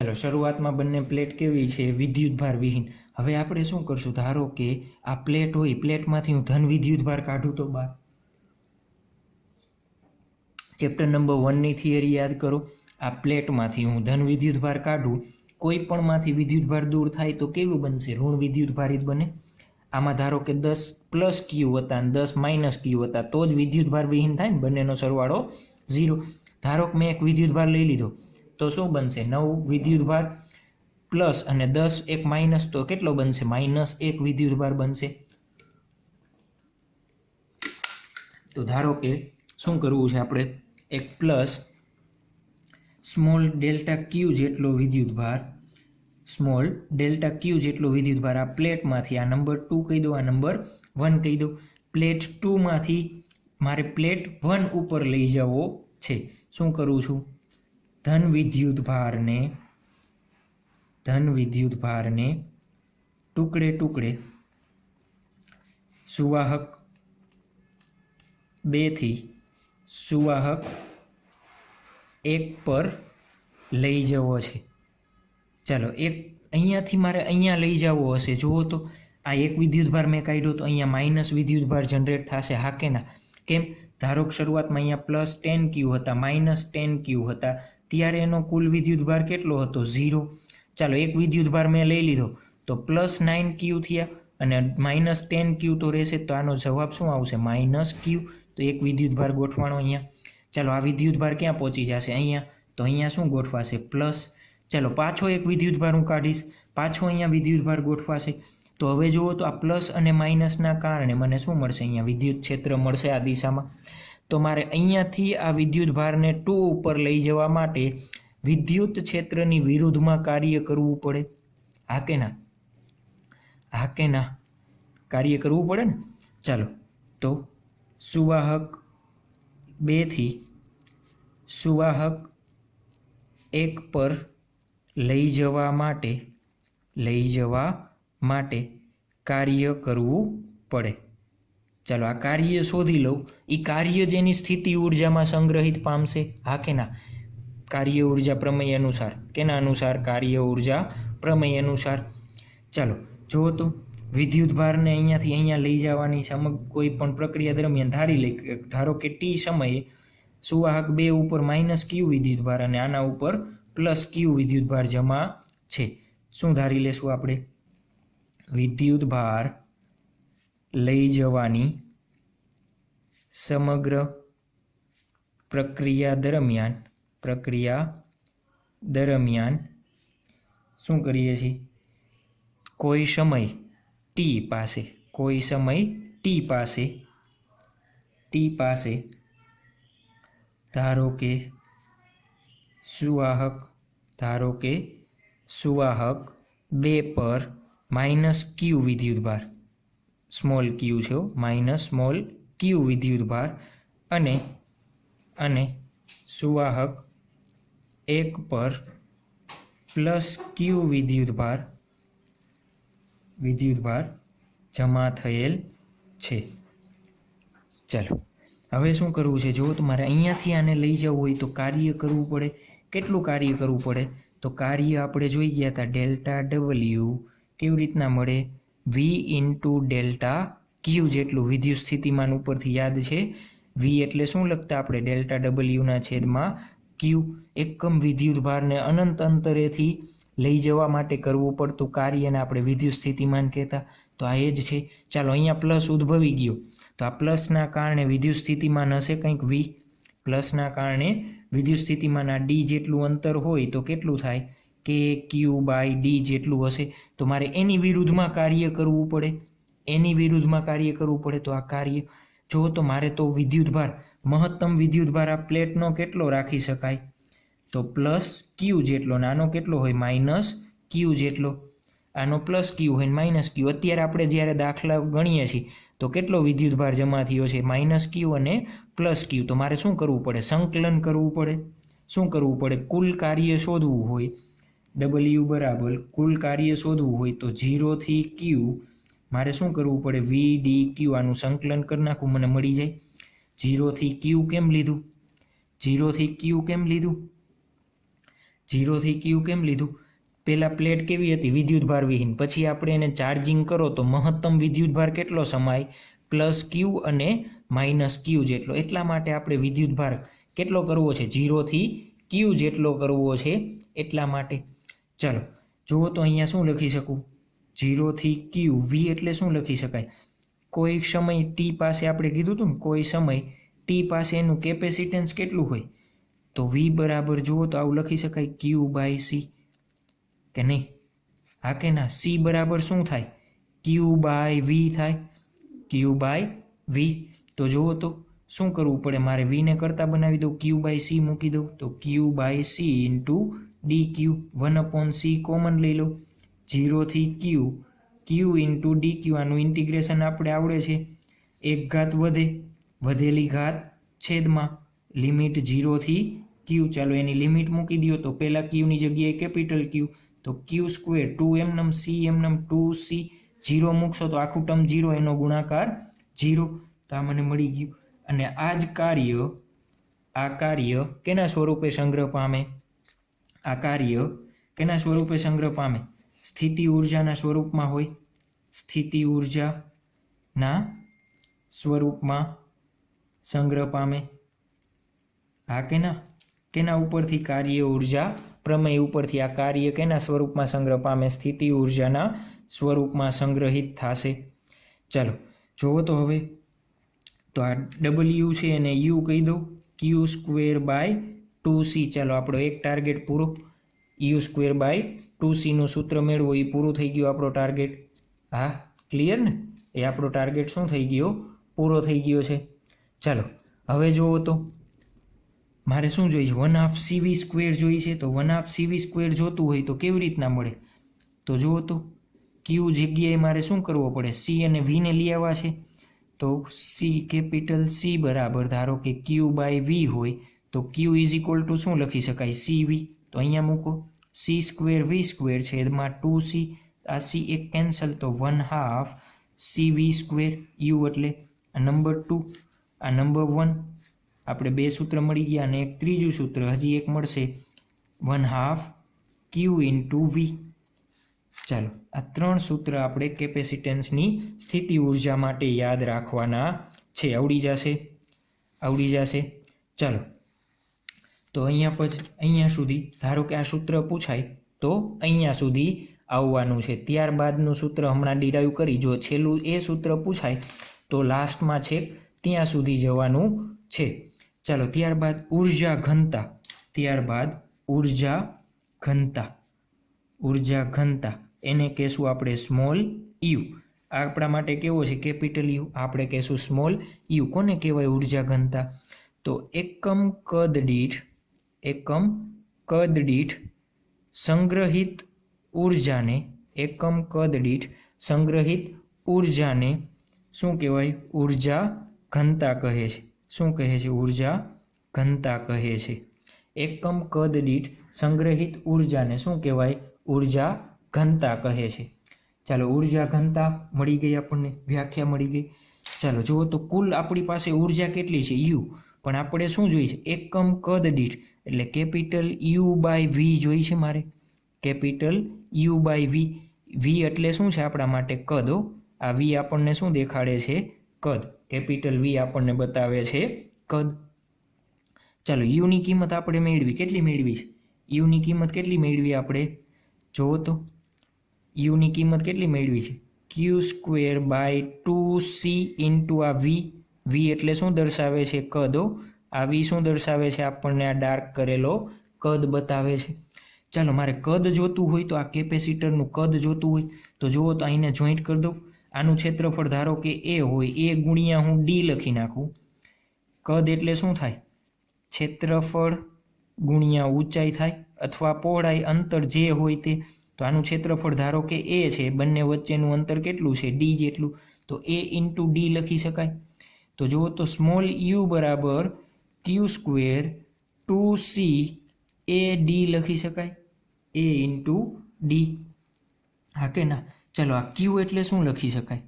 ચાલો શરૂઆતમાં બંને પ્લેટ કેવી છે? વિદ્યુતભાર વિહીન. હવે આપણે શું કરશું? ધારો કે આ પ્લેટ હોય, પ્લેટમાંથી હું ધન વિદ્યુતભાર કાઢું તો બહાર. ચેપ્ટર નંબર 1ની થિયરી યાદ કરો. આ પ્લેટમાંથી હું ધન વિદ્યુતભાર કાઢું, કોઈ પણમાંથી વિદ્યુતભાર દૂર થાય તો કેવું બનશે? ઋણ વિદ્યુતભારિત બને. આમાં ધારો કે 10 પ્લસ Q હતા અને 10 માઇનસ Q હતા, તો જ વિદ્યુતભાર વિહીન થાય ને. બંનેનો સરવાળો 0. ધારો કે મેં એક વિદ્યુતભાર લઈ લીધો, તો શું બનશે? 9 વિદ્યુતભાર પ્લસ અને 10 એક માઇનસ, તો કેટલો બનશે? -1 વિદ્યુતભાર બનશે. તો ધારો કે શું કરવું છે આપણે? એક પ્લસ સ્મોલ ડેલ્ટા Q જેટલો વિદ્યુતભાર આ પ્લેટમાંથી, આ નંબર 2 કહી દો, આ નંબર 1 કહી દો. પ્લેટ 2માંથી મારે પ્લેટ 1 ઉપર લઈ જવો છે. શું કરું છું? ધન વિદ્યુતભારને ટુકડે સુવાહક 2 થી સુવાહક 1 પર લઈ જવો છે. ચાલો એક અહીંયાથી મારે અહીંયા લઈ જવો હશે. જુઓ તો આ એક વિદ્યુતભાર મેં કાઢ્યો તો અહીંયા માઇનસ વિદ્યુતભાર જનરેટ થશે. હા કે ના? કેમ? ધારો કે શરૂઆતમાં અહીંયા +10 Q હતા, -10 Q હતા, ત્યારે એનો કુલ વિદ્યુતભાર કેટલો હતો? 0. ચાલો એક વિદ્યુતભાર મેં લઈ લીધો તો +9Q થયા અને -10Q તો રહેશે, તો આનો જવાબ શું આવશે? -Q. તો એક વિદ્યુતભાર ગોઠવાણો અહીંયા. ચાલો આ વિદ્યુતભાર ક્યાં પહોંચી જશે? અહીંયા. તો અહીંયા શું ગોઠવાશે? પ્લસ. ચાલો પાછો એક વિદ્યુતભાર હું કાઢીશ, પાછો અહીંયા વિદ્યુતભાર ગોઠવાશે. તો હવે જુઓ તો આ પ્લસ અને માઇનસના કારણે મને શું મળશે? અહીંયા વિદ્યુત ક્ષેત્ર મળશે આ દિશામાં. તો મારે અહીંયાથી આ વિદ્યુતભારને 2 ઉપર લઈ જવા માટે વિદ્યુત ક્ષેત્રની વિરુદ્ધમાં કાર્ય કરવું પડે. હા કે ના? હા કે ના? કાર્ય કરવું પડે ને. ચાલો તો સુવાહક 2 થી સુવાહક 1 પર લઈ જવા માટે કાર્ય કરવું પડે. ચાલો આ કાર્ય શોધી લઉં. એ કાર્ય જેની સ્થિતિ ઉર્જામાં સંગ્રહિત પામશે. હા કે ના? કાર્ય ઉર્જા પ્રમેય અનુસાર. કેના અનુસાર? કાર્ય ઉર્જા પ્રમેય અનુસાર. ચાલો જુઓ તો વિદ્યુતભારને અહીંયાથી અહીંયા લઈ જવાની કોઈ પણ પ્રક્રિયા દરમિયાન ધારો કે ટી સમયે સુવાહક 2 ઉપર -Q વિદ્યુતભાર અને આના ઉપર +Q વિદ્યુતભાર જમા છે. શું ધારી લેશું આપણે? વિદ્યુતભાર લઈ જવાની સમગ્ર પ્રક્રિયા દરમિયાન શું કરીએ છીએ? કોઈ સમય ટી પાસે ધારો કે સુવાહક 2 પર -Q વિદ્યુતભાર, સ્મોલ q છે, સ્મોલ q વિદ્યુતભાર અને સુવાહક 1 પર +Q વિદ્યુતભાર જમા થયેલ છે. ચાલો હવે શું કરવું છે? જો તમારે અહીંયાથી આને લઈ જવું હોય તો કાર્ય કરવું પડે. કેટલું કાર્ય કરવું પડે? તો કાર્ય આપણે જોઈ ગયા હતા ΔW કેવી રીતના મળે? V × ΔQ જેટલું વિદ્યુત સ્થિતિમાન ઉપરથી યાદ છે. V એટલે શું લખતા આપણે? ΔW/Q. એકમ વિદ્યુતભારને અનંત અંતરેથી લઈ જવા માટે કરવું પડતું કાર્યને આપણે વિદ્યુત સ્થિતિમાન કહેતા. તો આ એ જ છે. ચાલો અહીંયા પ્લસ ઉદ્ભવી ગયો તો આ પ્લસના કારણે વિદ્યુત સ્થિતિમાન હશે કંઈક V. પ્લસના કારણે વિદ્યુત સ્થિતિમાન આ D જેટલું અંતર હોય તો કેટલું થાય? KQ/D જેટલું હશે. તો મારે એની વિરુદ્ધમાં કાર્ય કરવું પડે. તો આ કાર્ય જો તો મારે તો વિદ્યુતભાર, મહત્તમ વિદ્યુતભાર આ પ્લેટનો કેટલો રાખી શકાય? તો +Q જેટલો. આનો કેટલો હોય? -Q જેટલો. આનો +Q હોય ને -Q. અત્યારે આપણે જ્યારે દાખલા ગણીએ છીએ તો કેટલો વિદ્યુતભાર જમા થયો છે? -Q અને +Q. તો મારે શું કરવું પડે? સંકલન કરવું પડે. શું કરવું પડે? કુલ કાર્ય શોધવું હોય. W બરાબર કુલ કાર્ય શોધવું હોય તો 0 થી Q મારે શું કરવું પડે? VDQ. આનું સંકલન કરી નાખું, મને મળી જાય. 0 થી Q કેમ લીધું? 0 થી Q કેમ લીધું? પહેલાં પ્લેટ કેવી હતી? વિદ્યુતભાર વિહીન. પછી આપણે એને ચાર્જિંગ કરો તો મહત્તમ વિદ્યુતભાર કેટલો સમાય? +Q અને -Q જેટલો. એટલા માટે આપણે વિદ્યુતભાર કેટલો કરવો છે? 0 થી Q જેટલો કરવો છે. એટલા માટે ચાલો જુઓ તો અહીંયા શું લખી શકું? 0 થી Q. V એટલે શું લખી શકાય? કોઈ સમય T પાસે આપણે કીધું હતું ને, કોઈ સમય T પાસે એનું કેપેસિટન્સ કેટલું હોય? તો V બરાબર જુઓ તો આવું લખી શકાય Q/C કે નહીં? હા કે ના? C બરાબર શું થાય? Q/V થાય. Q/V. તો જુઓ તો શું કરવું પડે? મારે V ને કરતા બનાવી દઉં, Q/C મૂકી દઉં. તો Q/C × dq 1/C કોમન લઈ લો. 0 થી Q × dq. આનું ઇન્ટિગ્રેશન આપણે આવડે છે. એક ઘાત વધેલી ઘાત છેદમાં લિમિટ 0 થી Q. ચાલો એની લિમિટ મૂકી દો તો પહેલાં Qની જગ્યાએ કેપિટલ Q. તો Q² 2m C m 2C. 0 મૂકશો તો આખું ટર્મ 0, એનો ગુણાકાર 0. તો આ મને મળી ગયું. અને આ કાર્ય કેના સ્વરૂપે સંગ્રહ પામે? આ કાર્ય કેના સ્વરૂપે સંગ્રહ પામે? સ્થિતિ ઉર્જાના સ્વરૂપમાં હોય. સ્થિતિ ઉર્જાના સ્વરૂપમાં સંગ્રહ પામે. હા કે ના? કેના ઉપરથી? કાર્ય ઉર્જા પ્રમેય ઉપરથી. આ કાર્ય કેના સ્વરૂપમાં સંગ્રહ પામે? સ્થિતિ ઉર્જાના સ્વરૂપમાં સંગ્રહિત થશે. ચાલો જુઓ તો હવે તો આ ડબલ્યુ છે એને યુ કહી દો, ક્યુ સ્ક્વેર બાય 2c. ચાલો આપણો એક ટાર્ગેટ પૂરો. યુ સ્ક્વેર બાય 2cનું સૂત્ર મેળવો, એ પૂરું થઈ ગયું આપણો ટાર્ગેટ. હા ક્લિયર ને? એ આપણો ટાર્ગેટ શું થઈ ગયો? પૂરો થઈ ગયો છે. ચાલો હવે જુઓ તો મારે શું જોઈએ છે? 1/2 CV સ્ક્વેર જોઈએ છે. તો 1/2 CV સ્ક્વેર જોતું હોય તો કેવી રીતના મળે? તો જુઓ તો ક્યુ જગ્યાએ મારે શું કરવો પડે? સી અને વીને લઈ આવવા છે. તો સી કેપિટલ સી બરાબર ધારો કે ક્યુ બાય વી હોય તો ક્યુ ઇઝ ઇક્વલ ટુ શું લખી શકાય? C V. તો અહીંયા મૂકો સી સ્ક્વેર વી સ્ક્વેર છે એમાં 2c, આ સી એક કેન્સલ તો 1/2 CV સ્ક્વેર યુ એટલે આ નંબર 2, આ નંબર 1. આપણે બે સૂત્ર મળી ગયા અને એક ત્રીજું સૂત્ર હજી એક મળશે 1/2 ક્યુ ઇન્ટુ વી. ચાલો આ ત્રણ સૂત્ર આપણે કેપેસિટન્સની સ્થિતિ ઉર્જા માટે યાદ રાખવાના છે. આવડી જશે. ચાલો તો અહીંયા સુધી ધારો કે આ સૂત્ર પૂછાય તો અહીંયા સુધી આવવાનું છે. ત્યારબાદનું સૂત્ર હમણાં ડિરાઈવ કરી, જો છેલ્લું એ સૂત્ર પૂછાય તો લાસ્ટમાં છે ત્યાં સુધી જવાનું છે. ચાલો ત્યારબાદ ઉર્જા ઘનતા એને કહેશું આપણે સ્મોલ યુ. આપણા માટે કેવો છે? Capital you. આપણે કહેશું સ્મોલ યુ. કોને કહેવાય ઉર્જા ઘનતા? તો એકમ કદ દીઠ સંગ્રહિત ઉર્જાને શું કહેવાય? ઉર્જા ઘનતા કહે છે. શું કહે છે? ઉર્જા ઘનતા કહે છે. એકમ કદ દીઠ સંગ્રહિત ઉર્જાને શું કહેવાય? ઉર્જા ઘનતા કહે છે. ચાલો ઉર્જા ઘનતા મળી ગઈ, આપણને વ્યાખ્યા મળી ગઈ. ચાલો જુઓ તો કુલ આપણી પાસે ઉર્જા કેટલી છે? યુ. પણ આપણે શું જોઈએ છે? એકમ કદ દીઠ એટલે કેપિટલ યુ બાય વી જોઈ છે મારે. Capital U by V. V એટલે શું છે આપણા માટે? કદ. આ વી આપણને શું દેખાડે છે? કદ. કેપિટલ વી આપણને બતાવે છે કદ. ચાલો યુની કિંમત આપણે મેળવી. કેટલી મેળવી છે? યુની કિંમત કેટલી મેળવી આપણે? જુઓ તો યુની કિંમત કેટલી મેળવી છે? Q square by 2c into આ વી. વી એટલે શું દર્શાવે છે? કદ. આ વી શું દર્શાવે છે? આપણને આ ડાર્ક કરેલો કદ બતાવે છે. ચાલો મારે કદ જોતું હોય તો આ કેપેસિટરનું કદ જોતું હોય તો જુઓ તો અહીંને જોઈન્ટ કરી દઉં. આનું ક્ષેત્રફળ ધારો કે એ હોય, એ ગુણ્યા હું ડી લખી નાખું. કદ એટલે શું થાય? ક્ષેત્રફળ ગુણ્યા ઊંચાઈ થાય અથવા પહોળાઈ, અંતર જે હોય તે. તો આનું ક્ષેત્રફળ ધારો કે એ છે, બંને વચ્ચેનું અંતર કેટલું છે? ડી જેટલું. તો એ ઇન્ટુ ડી લખી શકાય. તો જુઓ તો સ્મોલ યુ બરાબર ક્યુ સ્ક્વેર 2c એ ડી લખી શકાય. એ ઇન્ટુ ડી. હા કે ના? ચલો આ ક્યુ એટલે શું લખી શકાય?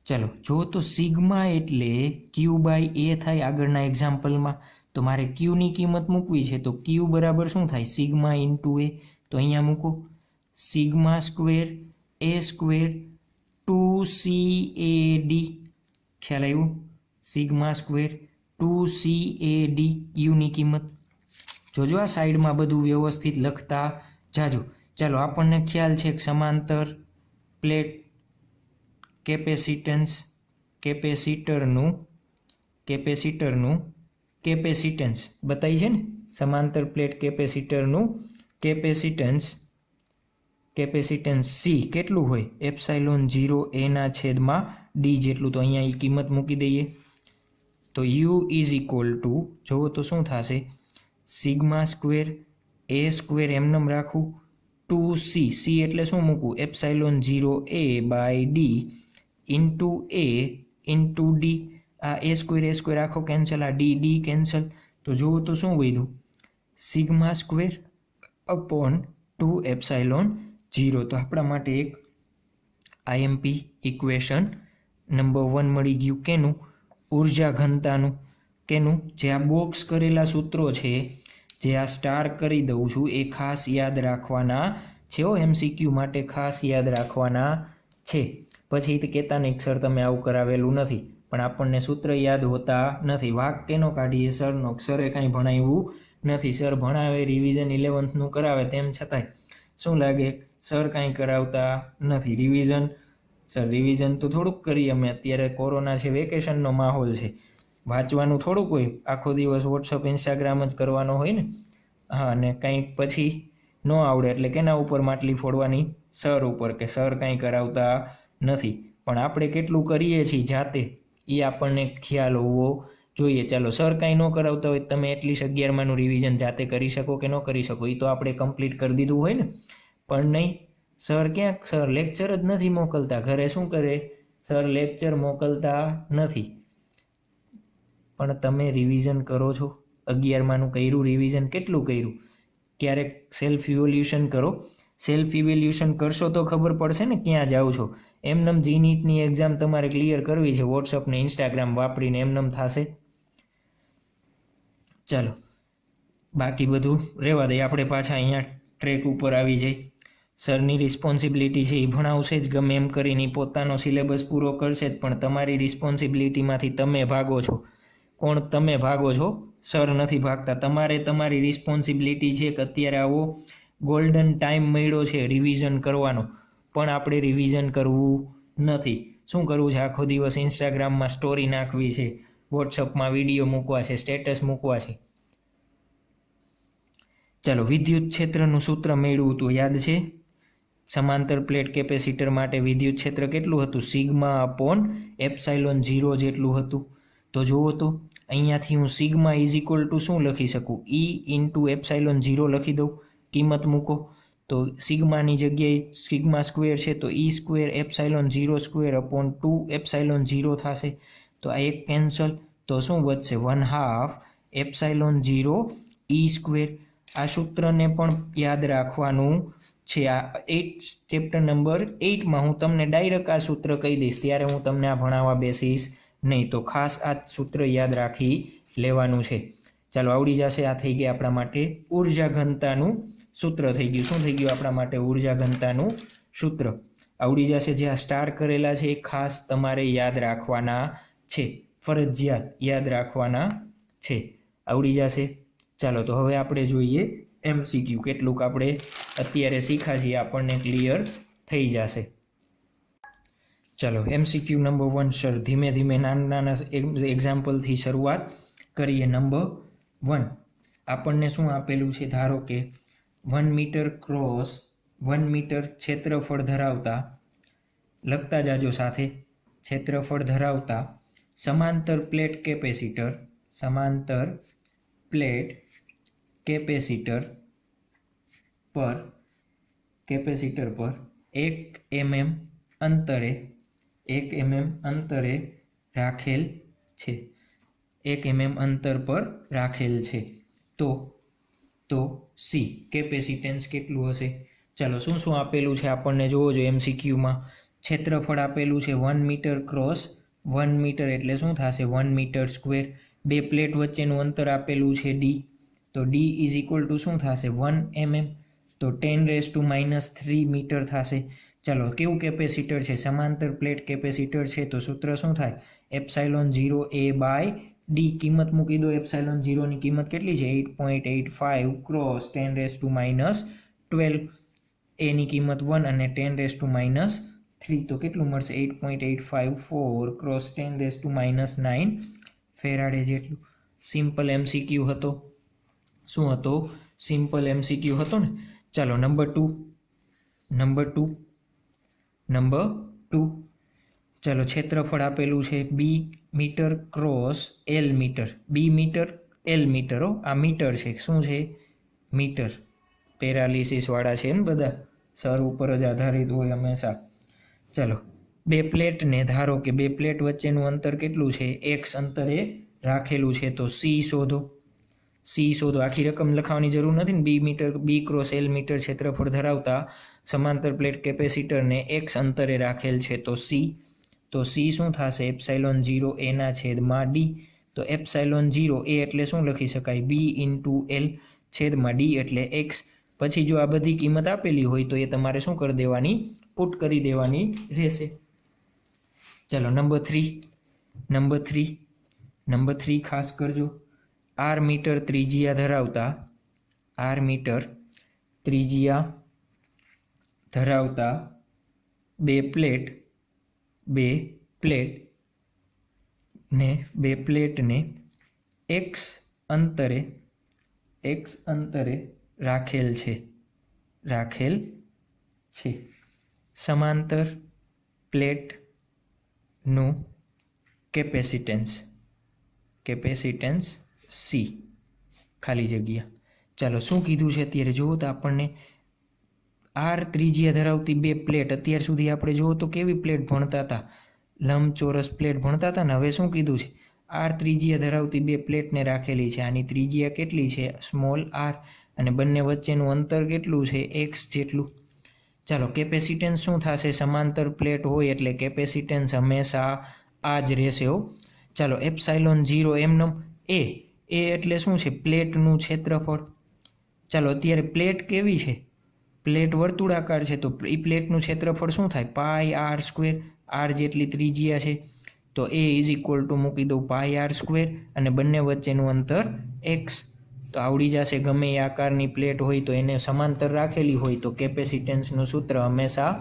ચલો જો તો સિગ્મા એટલે ક્યુ બાય એ થાય આગળના એક્ઝામ્પલમાં. તો મારે ક્યુની કિંમત મૂકવી છે તો ક્યુ બરાબર શું થાય? સિગ્મા ઇન્ટુ એ. તો અહીંયા મૂકો સિગ્મા સ્ક્વેર એ સ્ક્વેર 2CAD. ખ્યાલ આવ્યું? સિગ્મા સ્ક્વેર 2CAD યુની કિંમત. જોજો આ સાઈડમાં બધું વ્યવસ્થિત લખતા જાજો. ચાલો આપણને ખ્યાલ છે કે સમાંતર પ્લેટ કેપેસિટરનું કેપેસિટન્સ બતાવી છે ને. સમાંતર પ્લેટ કેપેસિટરનું કેપેસિટન્સ સી કેટલું હોય? એપ્સાઇલોન 0a/d જેટલું. તો અહીંયા એ કિંમત મૂકી દઈએ તો યુ ઇઝ ઇક્વલ ટુ જુઓ તો શું થશે? સિગ્મા સ્ક્વેર એ સ્ક્વેર એમનેમ રાખું 2c. સી એટલે શું મૂકવું? એપ્સાઇલોન 0a/d ઇન્ટુ એ ઇન્ટુ ડી. આ એ સ્ક્વેર આખો કેન્સલ, આ ડી કેન્સલ. તો જુઓ તો શું વધ્યું? Sigma square upon 2 epsilon 0. તો આપણા માટે એક આઈએમપી ઇક્વેશન નંબર 1 મળી ગયું. કેનું? ઉર્જા ઘનતાનું. કેનું? જે આ બોક્સ કરેલા સૂત્રો છે, જે આ સ્ટાર કરી દઉં છું, એ ખાસ યાદ રાખવાના છે. MCQ માટે ખાસ યાદ રાખવાના છે. પછી કહેતા નહીં સર તમે આવું કરાવેલું નથી, પણ આપણને સૂત્ર યાદ હોતા નથી. વાક કેનો કાઢીએ? સરનો. સરે કાંઈ ભણાવ્યું નથી. સર ભણાવે, રિવિઝન 11th કરાવે, તેમ છતાંય શું લાગે સર કાંઈ કરાવતા નથી. રિવિઝન તો થોડુંક કરીએ અમે, અત્યારે કોરોના છે, વેકેશનનો માહોલ છે, વાંચવાનું થોડુંક હોય, આખો દિવસ વોટ્સઅપ ઇન્સ્ટાગ્રામ જ કરવાનો હોય ને. હા, અને કંઈક પછી ન આવડે એટલે કેના ઉપર માટલી ફોડવાની? સર ઉપર, કે સર કાંઈ કરાવતા નથી. પણ આપણે કેટલું કરીએ છીએ જાતે એ આપણને ખ્યાલ હોવો જોઈએ. ચાલો, સર કાંઈ ન કરાવતા હોય, તમે એટલીસ્ટ 11માનું રિવિઝન જાતે કરી શકો કે ન કરી શકો એ તો આપણે કમ્પ્લીટ કરી દીધું હોય ને. પણ નહીં, સર લેક્ચર જ નથી મોકલતા. ઘરે શું કરે? સર લેક્ચર મોકલતા નથી. પણ તમે રિવિઝન કરો છો? 11માનું કર્યું રિવિઝન? કેટલું કર્યું? ક્યારેક સેલ્ફ ઇવોલ્યુશન કરો. સેલ્ફ ઇવેલ્યુશન કરશો તો ખબર પડશે ને ક્યાં જાઓ છો. એમનેમ GNEETની એક્ઝામ તમારે ક્લિયર કરવી છે વોટ્સઅપ ને ઇન્સ્ટાગ્રામ વાપરીને, એમનેમ થશે? ચાલો, બાકી બધું રહેવા દઈએ, આપણે પાછા અહીંયા ટ્રેક ઉપર આવી જઈએ. સરની રિસ્પોન્સિબિલિટી છે, એ ભણાવશે જ ગમે એમ કરીને, પોતાનો સિલેબસ પૂરો કરશે જ, પણ તમારી રિસ્પોન્સિબિલિટીમાંથી તમે ભાગો છો. કોણ? તમે ભાગો છો, સર નથી ભાગતા. તમારે તમારી રિસ્પોન્સિબિલિટી છે કે અત્યારે આવો ગોલ્ડન ટાઈમ મળ્યો છે રિવિઝન કરવાનો, પણ આપણે રિવિઝન કરવું નથી. શું કરવું છે? આખો દિવસ ઇન્સ્ટાગ્રામમાં સ્ટોરી નાખવી છે, વોટ્સઅપમાં વિડીયો મૂકવા છે, સ્ટેટસ મૂકવા છે. ચાલો, વિદ્યુત ક્ષેત્રનું સૂત્ર મેળવ્યું હતું, યાદ છે? સમાંતર પ્લેટ કેપેસિટર માટે વિદ્યુત ક્ષેત્ર કેટલું હતું? સિગ્મા અપોન એપ્સાઇલોન 0 જેટલું હતું. તો જુઓ તો અહીંયાથી હું સિગ્મા ઇઝ ઇક્વલ ટુ શું લખી શકું? E ઇન્ટુ એપ્સાઇલોન 0 લખી દઉં. કિંમત મૂકો તો સિગ્માની જગ્યાએ સિગ્મા સ્ક્વેર છે તો E square epsilon 0 square upon 2 epsilon 0 થશે. તો આ એક કેન્સલ, તો શું વધશે? 1/2 એપ્સાઇલોન 0 E સ્ક્વેર. આ સૂત્રને પણ યાદ રાખવાનું છે. આ ચેપ્ટર નંબર 8માં હું તમને ડાયરેક્ટ આ સૂત્ર કહી દઈશ, ત્યારે હું તમને આ ભણાવવા બેસીશ નહીં. તો ખાસ આ સૂત્ર યાદ રાખી લેવાનું છે. ચાલો, આવડી જશે. આ થઈ ગયા આપણા માટે ઉર્જા ઘનતાનું સૂત્ર થઈ ગયું. શું થઈ ગયું આપણા માટે? ઉર્જા ઘનતાનું સૂત્ર આવડી જશે. જે આ સ્ટાર કરેલા છે એ ખાસ તમારે યાદ રાખવાના છે, ફરજિયાત યાદ રાખવાના છે. આવડી જશે. ચાલો, તો હવે આપણે જોઈએ MCQ. કેટલુંક આપણે અત્યારે શીખ્યા છીએ આપણને ક્લિયર થઈ જશે. ચાલો, MCQ નંબર 1. સર ધીમે ધીમે નાના એક્ઝામ્પલથી શરૂઆત કરીએ. નંબર 1 આપણને શું આપેલું છે? ધારો કે 1 મીટર ક્રોસ 1 મીટર ક્ષેત્રફળ ધરાવતા, લખતા જાજો સાથે, ક્ષેત્રફળ ધરાવતા સમાંતર પ્લેટ કેપેસિટર પર 1 mm અંતરે રાખેલ છે. 1 mm અંતર પર રાખેલ છે. તો C કેપેસિટન્સ કેટલું હશે? ચાલો, શું શું આપેલું છે આપણને જોવો જોઈએ MCQમાં. ક્ષેત્રફળ આપેલું છે 1 મીટર ક્રોસ 1 મીટર એટલે શું થશે? 1 મીટર સ્ક્વેર. બે પ્લેટ વચ્ચેનું અંતર આપેલું છે D, તો D ઇઝ ઇક્વલ ટુ શું થશે? 1 mm, તો 10⁻³ મીટર થશે. ચાલો, કેવું કેપેસિટર છે? સમાંતર પ્લેટ કેપેસિટર છે, તો સૂત્ર શું થાય? Epsilon 0A/D. કિંમત મૂકી દો. એપ્સાઇલોન 0ની કિંમત કેટલી છે? 8.85 ક્રોસ 10⁻12. એની કિંમત 1 અને 10⁻³ તો કેટલું મળશે? 8.854 ક્રોસ 10⁻9 ફેરાડે જેટલું. સિમ્પલ MCQ હતો. શું હતો? સિમ્પલ MCQ હતો ને. ચાલો, નંબર 2. ચાલો, ક્ષેત્રફળ આપેલું છે B metre cross L metre. B metre, L metre. આ મીટર છે. શું છે? મીટર. પેરાલિસિસવાળા છે ને બધા, સર ઉપર જ આધારિત હોય હંમેશા. ચાલો, બે પ્લેટને ધારો કે બે પ્લેટ વચ્ચેનું અંતર કેટલું છે? X અંતરે રાખેલું છે. તો C શોધો. આખી રકમ લખાવવાની જરૂર નથી ને. B ક્રોસ L મીટર ક્ષેત્રફળ ધરાવતા સમાંતર પ્લેટ કેપેસિટરને X અંતરે રાખેલ છે. તો C શું થશે? Epsilon 0A/D. તો એપ્સાઇલોન 0A એટલે શું લખી શકાય? B ઇન્ટુ L છેદમાં D એટલે X. પછી જો આ બધી કિંમત આપેલી હોય તો એ તમારે શું કરી દેવાની? પુટ કરી દેવાની રહેશે. ચાલો, નંબર 3 ખાસ કરજો. આર મીટર ત્રિજ્યા ધરાવતા બે પ્લેટને x અંતરે રાખેલ છે. સમાંતર પ્લેટનું કેપેસિટન્સ C ખાલી જગ્યા. ચાલો શું કીધું છે અત્યારે જુઓ તો આપણને આર ત્રિજ્યા ધરાવતી બે પ્લેટ, અત્યાર સુધી આપણે જુઓ તો કેવી પ્લેટ ભણતા હતા, લંબચોરસ પ્લેટ ભણતા હતા ને. હવે શું કીધું છે, આર ત્રિજ્યા ધરાવતી બે પ્લેટને રાખેલી છે. આની ત્રિજ્યા કેટલી છે, સ્મોલ આર, અને બંને વચ્ચેનું અંતર કેટલું છે, x જેટલું. ચાલો કેપેસિટન્સ શું થશે, સમાંતર પ્લેટ હોય એટલે કેપેસિટન્સ હંમેશા આ જ રહેશે હો. ચાલો એપ્સાઇલોન 0 એમનેમ એ એટલે શું છે, પ્લેટનું ક્ષેત્રફળ. ચાલો અત્યારે પ્લેટ કેવી છે, પ્લેટ વર્તુળાકાર છે, તો એ પ્લેટનું ક્ષેત્રફળ શું થાય, પાઈ આર સ્ક્વેર. આર જેટલી ત્રિજ્યા છે તો એ ઇઝ ઇક્વલ ટુ મૂકી દઉં પાઈ આર સ્ક્વેર, અને બંને વચ્ચેનું અંતર x. તો આવડી જશે. ગમે એ આકારની પ્લેટ હોય તો એને સમાંતર રાખેલી હોય તો કેપેસિટન્સનું સૂત્ર હંમેશા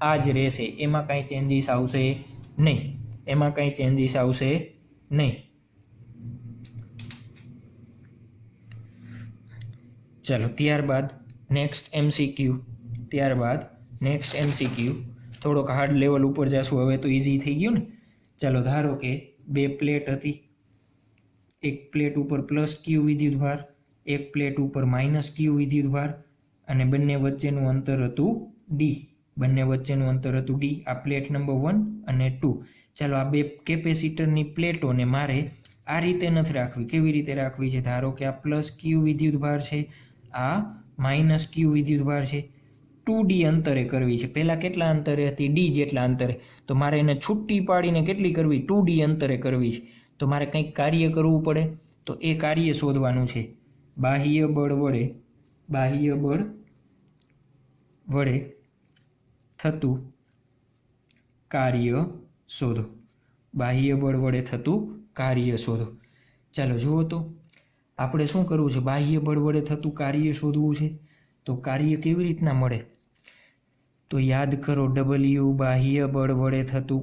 આ જ રહેશે. એમાં કાંઈ ચેન્જીસ આવશે નહીં. ચાલો ત્યારબાદ નેક્સ્ટ MCQ થોડોક હાર્ડ લેવલ ઉપર જશું. હવે તો ઇઝી થઈ ગયું ને. ચાલો ધારો કે બે પ્લેટ હતી, એક પ્લેટ ઉપર પ્લસ ક્યુ વિદ્યુતભાર, એક પ્લેટ ઉપર માઇનસ ક્યુ વિદ્યુતભાર, અને બંને વચ્ચેનું અંતર હતું D. આ પ્લેટ નંબર 1 અને 2. ચાલો આ બે કેપેસિટરની પ્લેટોને મારે આ રીતે નથી રાખવી. કેવી રીતે રાખવી છે, ધારો કે આ પ્લસ ક્યુ વિદ્યુતભાર છે, આ માઇનસ ક્યુ વિદ્યુતભાર છે, 2D અંતરે કરવી છે. પહેલાં કેટલા અંતરે હતી, D જેટલા અંતરે. તો મારે એને છૂટી પાડીને કેટલી કરવી, 2D અંતરે કરવી છે. તો મારે કંઈક કાર્ય કરવું પડે, તો એ કાર્ય શોધવાનું છે. બાહ્ય બળ વડે થતું કાર્ય શોધો. ચાલો જુઓ તો આપણે શું કરવું છે, બાહ્ય બળ વડે થતું કાર્ય શોધવું છે. તો કાર્ય કેવી રીતના મળે, તો યાદ કરો W બાહ્ય બળ વડે થતું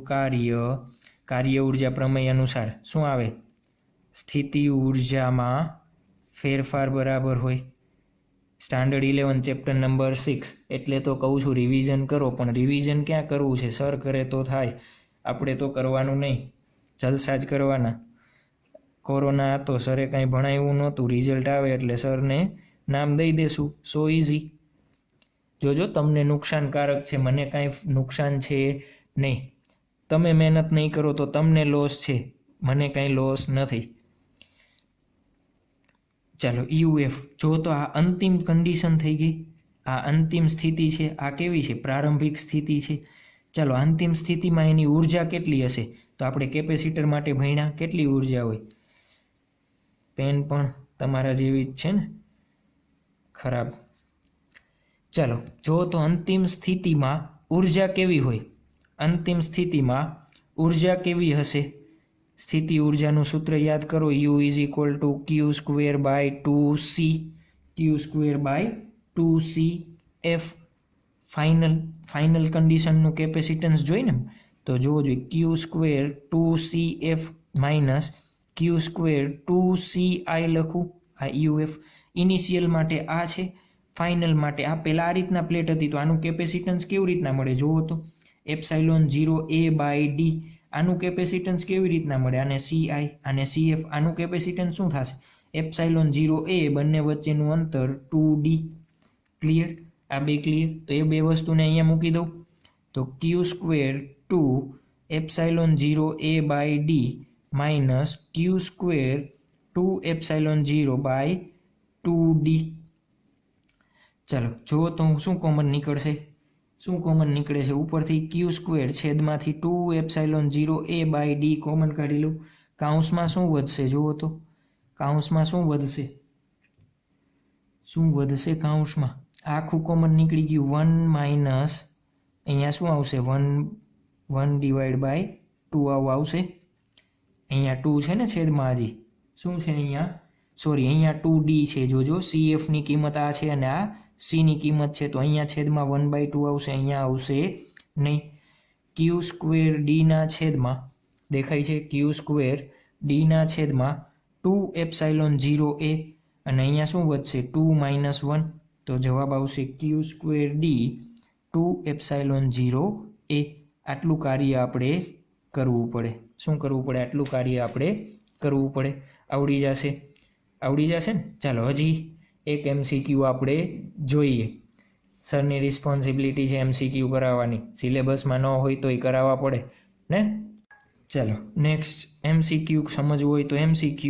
કાર્ય ઉર્જા પ્રમેય અનુસાર શું આવે, સ્થિતિ ઉર્જામાં ફેરફાર બરાબર હોય. Standard 11 chapter number 6. એટલે તો કહું છું રિવિઝન કરો, પણ રિવિઝન ક્યાં કરવું છે, સર કરે તો થાય, આપણે તો કરવાનું નહીં, જલસા જ કરવાના. કોરોના હતો, સરે કાંઈ ભણાવ્યું નહોતું, રિઝલ્ટ આવે એટલે સરને નામ દઈ દેશું. સો ઇઝી. જોજો તમને નુકસાનકારક છે, મને કાંઈ નુકસાન છે નહીં. તમે મહેનત નહીં કરો તો તમને લોસ છે, મને કાંઈ લોસ નથી. ચાલો UF જો તો આ અંતિમ કન્ડિશન થઈ ગઈ, આ અંતિમ સ્થિતિ છે, આ કેવી છે, પ્રારંભિક સ્થિતિ છે. ચાલો અંતિમ સ્થિતિમાં એની ઉર્જા કેટલી હશે, તો આપણે કેપેસિટર માટે ભણ્યા કેટલી ઉર્જા હોય. પેન પણ તમારા જેવી જ છે ને, ખરાબ. ચાલો જો તો અંતિમ સ્થિતિમાં ઉર્જા કેવી હોય, અંતિમ સ્થિતિમાં ઉર્જા કેવી હશે. સ્થિતિ ઉર્જાનું સૂત્ર યાદ કરો, U is equal to Q²/2C final કન્ડિશનનું કેપેસિટન્સ જોઈને તો જોવો જોઈએ Q²/2CF માઇનસ Q²/2CI લખું. આ UF ઇનિશિયલ માટે આ છે, ફાઇનલ માટે આ. પહેલાં આ રીતના પ્લેટ હતી તો આનું કેપેસિટન્સ કેવી રીતના મળે જુઓ તો, ε0A/D. આનું કેપેસિટન્સ કેવી રીતના મળે, આને CI અને CF. આનું કેપેસિટન્સ શું થશે, ε0A, બંને વચ્ચેનું અંતર 2D. ક્લિયર, આ બે ક્લિયર. તો એ બે વસ્તુને અહીંયા મૂકી દઉં તો Q²/2ε0A/D માઇનસ Q²/2ε0/2D. ચાલો જુઓ તો શું કોમન નીકળે છે, ઉપરથી Q² છેદમાંથી 2ε0A/D કોમન કાઢી લઉં. કાઉન્સમાં શું વધશે જુઓ તો, કાઉન્સમાં શું વધશે કાઉન્સમાં, આખું કોમન નીકળી ગયું. 1 માઇનસ અહીંયા શું આવશે, 1/2 આવું આવશે. અહીંયા 2 છે ને છેદમાં, હજી શું છે અહીંયા સોરી અહીંયા 2d છે, જોજો CFની કિંમત આ છે અને આ Cની કિંમત છે, તો અહીંયા છેદમાં 1/2 આવશે, અહીંયા આવશે નહીં. ક્યુ સ્ક્વેર ડીના છેદમાં દેખાય છે ક્યુ સ્ક્વેર ડીના છેદમાં 2ε0a અને અહીંયા શું વધશે 2 - 1, તો જવાબ આવશે ક્યુ સ્ક્વેર ડી 2ε0a. આટલું કાર્ય આપણે કરવું પડે. શું કરવું પડે? આટલું કાર્ય આપણે કરવું પડે. આવડી જશે ને? ચાલો હજી એક MCQ આપણે જોઈએ. સરની રિસ્પોન્સિબિલિટી છે MCQ કરાવવાની, સિલેબસમાં ન હોય તો એ કરાવવા પડે ને. ચાલો નેક્સ્ટ MCQ સમજવું હોય તો MCQ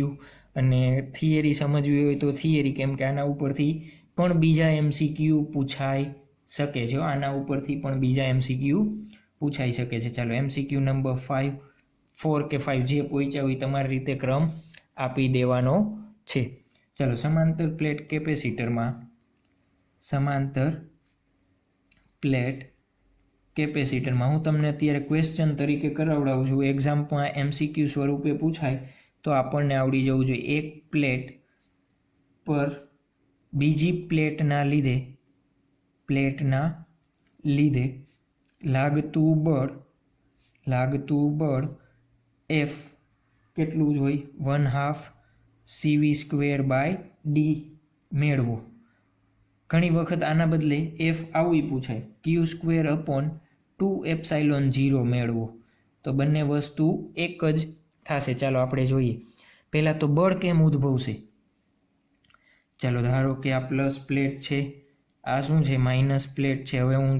અને થિયરી સમજવી હોય તો થિયરી, કેમ કે આના ઉપરથી પણ બીજા MCQ પૂછાઈ શકે છે. આના ઉપરથી પણ બીજા MCQ પૂછાઈ શકે છે. ચાલો MCQ નંબર 4 કે 5 જે પૂછ્યા હોય તમારી રીતે ક્રમ આપી દેવાનો છે. ચાલો સમાંતર પ્લેટ કેપેસિટરમાં હું તમને અત્યારે ક્વેશ્ચન તરીકે કરાવડાવું છું. એક્ઝામમાં MCQ સ્વરૂપે પૂછાય તો આપણને આવડી જવું જોઈએ. એક પ્લેટ પર બીજી પ્લેટના લીધે લાગતું બળ F કેટલું જ હોય? 1/2 CV²/d મેળવો. ઘણી વખત આના બદલે F આવું પૂછાય, Q²/2ε0 મેળવો. તો બંને વસ્તુ એક જ થશે. ચાલો આપણે જોઈએ. પહેલાં તો બળ કેમ ઉદ્ભવશે? ચાલો ધારો કે આ પ્લસ પ્લેટ છે, આ શું છે? માઇનસ પ્લેટ છે. હવે હું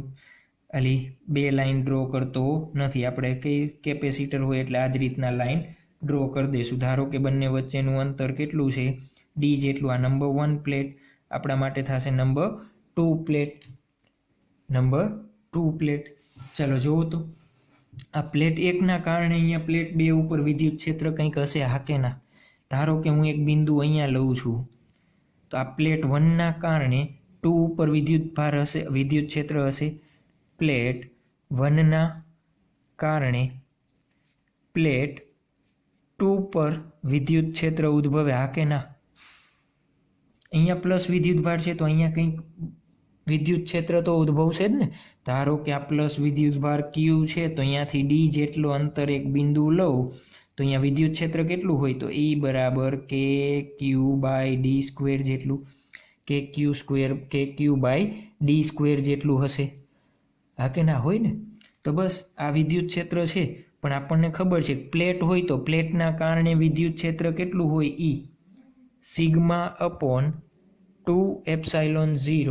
આલી 2 લાઈન ડ્રો કરતો નથી. આપણે કઈ કેપેસિટર હોય એટલે આ જ રીતના લાઈન ડ્રો કરી દઈશું. ધારો કે બંને વચ્ચેનું અંતર કેટલું છે? d જેટલું. આ નંબર 1 પ્લેટ આપણા માટે થશે નંબર 2 પ્લેટ. ચાલો જુઓ તો આ પ્લેટ 1ના કારણે અહીંયા પ્લેટ 2 ઉપર વિદ્યુત ક્ષેત્ર કંઈક હશે, હા કે ના? ધારો કે હું એક બિંદુ અહીંયા લઉં છું, તો આ પ્લેટ 1ના કારણે 2 ઉપર વિદ્યુત ક્ષેત્ર હશે. પ્લેટ 1ના કારણે પ્લેટ 2 પર વિદ્યુત ક્ષેત્ર ઉદ્ભવે, હા કે ના? અહીંયા પ્લસ વિદ્યુતભાર છે તો અહીંયા કંઈક વિદ્યુત ક્ષેત્ર તો ઉદ્ભવશે જ ને. ધારો કે આ પ્લસ વિદ્યુતભાર Q છે, તો અહીંયાથી d જેટલો અંતર એક બિંદુ લઉં તો અહીંયા વિદ્યુત ક્ષેત્ર કેટલું હોય? તો E = KQ/d² જેટલું, KQ/d² જેટલું હશે, હા કે ના? હોય ને. તો બસ આ વિદ્યુત ક્ષેત્ર છે, પણ આપણને ખબર છે પ્લેટ હોય તો પ્લેટના કારણે વિદ્યુત ક્ષેત્ર કેટલું હોય? E σ/2ε0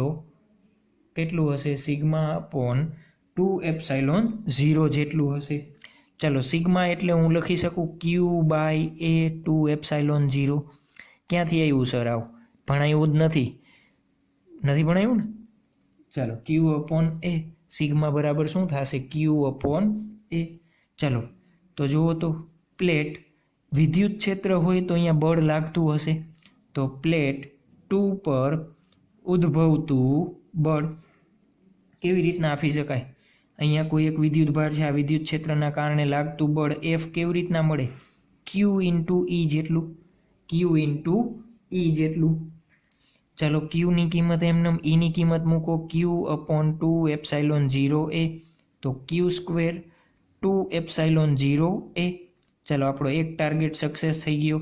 કેટલું હશે? σ/2ε0 જેટલું હશે. ચાલો સિગ્મા એટલે હું લખી શકું Q/A2ε0. ક્યાંથી આવ્યું સર? આવું ભણાયું જ નથી ભણાયું ને. ચાલો Q/A સિગ્મા બરાબર શું થશે? Q/A. ચાલો તો જુઓ તો પ્લેટ વિદ્યુત ક્ષેત્ર હોય તો અહીંયા બળ લાગતું હશે, તો પ્લેટ 2 પર ઉદ્ભવતું બળ કેવી રીતના આપી શકાય? અહીંયા કોઈ એક વિદ્યુતભાર છે, આ વિદ્યુત ક્ષેત્રના કારણે લાગતું બળ F કેવી રીતના મળે? Q × E જેટલું. ચાલો Qની કિંમત એમનેમ, Eની કિંમત મૂકો Q/2ε0a, તો Q²2ε0a. ચાલો આપણો એક ટાર્ગેટ સક્સેસ થઈ ગયો.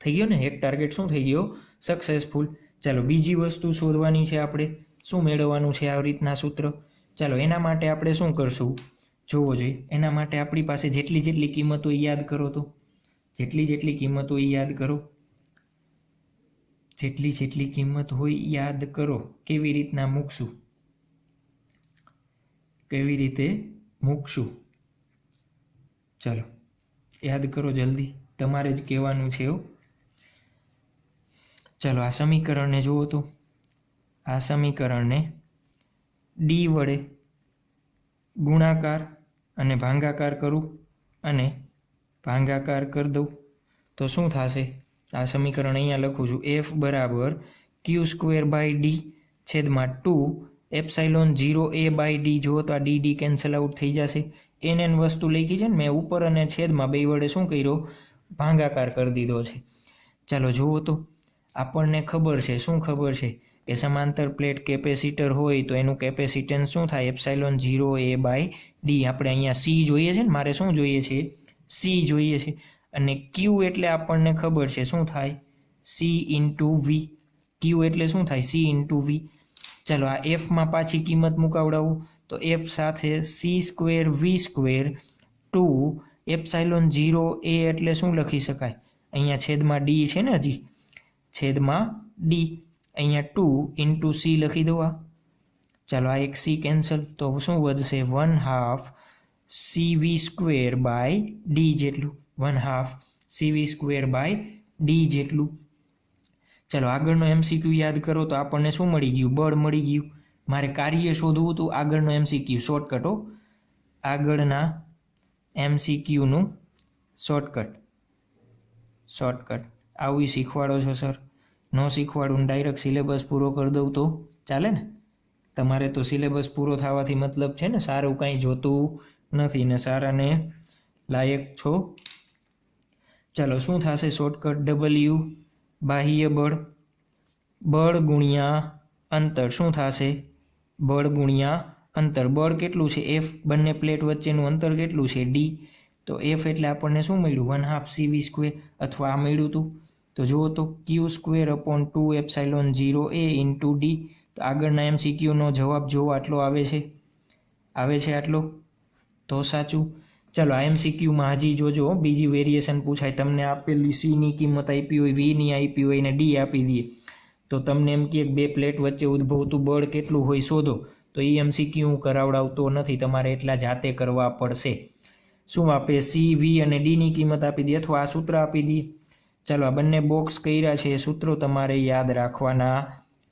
થઈ ગયો ને. એક ટાર્ગેટ શું થઈ ગયો? સક્સેસફુલ. ચાલો બીજી વસ્તુ શોધવાની છે આપણે. શું મેળવવાનું છે? આવી રીતના સૂત્ર. ચાલો એના માટે આપણે શું કરશું જોવો જોઈએ. એના માટે આપણી પાસે જેટલી કિંમતો યાદ કરો, તો જેટલી કિંમતો યાદ કરો, જેટલી કિંમત હોય યાદ કરો. કેવી રીતના મૂકશું? ચાલો યાદ કરો જલ્દી, તમારે જ કહેવાનું છે એવું. ચાલો આ સમીકરણને જુઓ તો આ સમીકરણને d વડે ગુણાકાર અને ભાગાકાર કરું અને ભાગાકાર કરી દઉં તો શું થશે? આ સમીકરણ અહીંયા લખું છું. F = Q²/d છેદમાં 2ε0a/d. જુઓ તો આ dd કેન્સલ આઉટ થઈ જશે. n વસ્તુ લખી છે ને મેં ઉપર અને છેદમાં બે વડે શું કર્યો? ભાંગાકાર કરી દીધો છે। ચાલો જુઓ તો આપણને ખબર છે, શું ખબર છે કે સમાંતર પ્લેટ કેપેસિટર હોય તો એનું કેપેસિટન્સ શું થાય? Epsilon 0A/d। આપણે અહીંયા સી જોઈએ છે ને, મારે શું જોઈએ છે? સી જોઈએ છે। અને ક્યુ એટલે આપણને ખબર છે શું થાય? સી ઇન્ટુ વી। ક્યુ એટલે શું થાય? C into V. ચાલો આ એફમાં પાછી કિંમત મુકાવડાવું તો એફ સાથે c²v² 2 એપ્સાઇલોન 0A એટલે શું લખી શકાય? અહીંયા છેદમાં ડી છે ને, હજી છેદમાં ડી, અહીંયા 2 ઇન્ટુ સી લખી દો આ। ચાલો આ એક સી કેન્સલ, તો શું વધશે? 1/2 cv²/d જેટલું, 1/2 cv²/d જેટલું। ચાલો આગળનો એમસીક્યુ યાદ કરો તો આપણને શું મળી ગયું? બળ મળી ગયું। મારે કાર્ય શોધવું હતું, આગળનો એમસીક્યુ શોર્ટકટ હો, આગળના એમસીક્યુનું શોર્ટકટ આવું શીખવાડો છો સર? ન શીખવાડું, ડાયરેક્ટ સિલેબસ પૂરો કરી દઉં તો ચાલે ને? તમારે તો સિલેબસ પૂરો થવાથી મતલબ છે ને, સારું કાંઈ જોતું નથી ને સારાને લાયક છો। ચાલો શું થશે શોર્ટકટ? ડબલ્યુ બાહ્ય બળ ગુણ્યા અંતર શું થશે? બળ ગુણ્યા અંતર। બળ કેટલું છે? એફ। બંને પ્લેટ વચ્ચેનું અંતર કેટલું છે? ડી। તો એફ એટલે આપણને શું મળ્યું? 1/2 cv², અથવા આ મળ્યું હતું। તો જુઓ તો q²/2 epsilon 0A into D. તો આગળના એમસીક્યુનો જવાબ જોવો આટલો આવે છે આટલો, તો સાચું। ચાલો આ એમસીક્યુમાં હજી જોજો, બીજી વેરિએશન પૂછાય। તમને આપેલી સીની કિંમત આપી હોય, વીની આપી હોય અને ડી આપી દઈએ તો તમને એમ કે બે પ્લેટ વચ્ચે ઉદ્ભવતું બળ કેટલું હોય શોધો, તો એ એમસીક્યુ હું કરાવડાવતો નથી, તમારે એટલા જાતે કરવા પડશે। શું આપે? સી, વી અને ડીની કિંમત આપી દઈએ અથવા આ સૂત્ર આપી દઈએ। ચાલો આ બંને બોક્સ કર્યા છે, એ સૂત્રો તમારે યાદ રાખવાના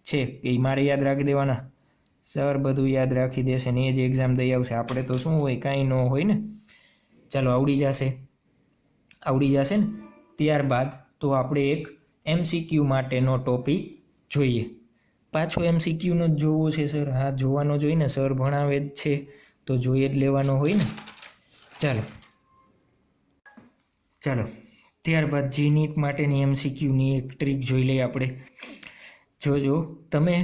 છે કે મારે યાદ રાખી દેવાના? સર બધું યાદ રાખી દેશે ને એ જ એક્ઝામ દઈ આવશે, આપણે તો શું હોય, કાંઈ ન હોય ને। ચાલો આવડી જશે ને? ત્યારબાદ તો આપણે એક એમસીક્યુ માટેનો ટોપિક જોઈએ। પાછો એમસીક્યુનો જ જોવો છે સર? હા જોવાનો જોઈએ ને, સર ભણાવે જ છે તો જોઈએ જ લેવાનો હોય ને। ચાલો ત્યારબાદ જી નીટ માટેની એમસીક્યુની એક ટ્રીક જોઈ લઈએ આપણે। જોજો, તમે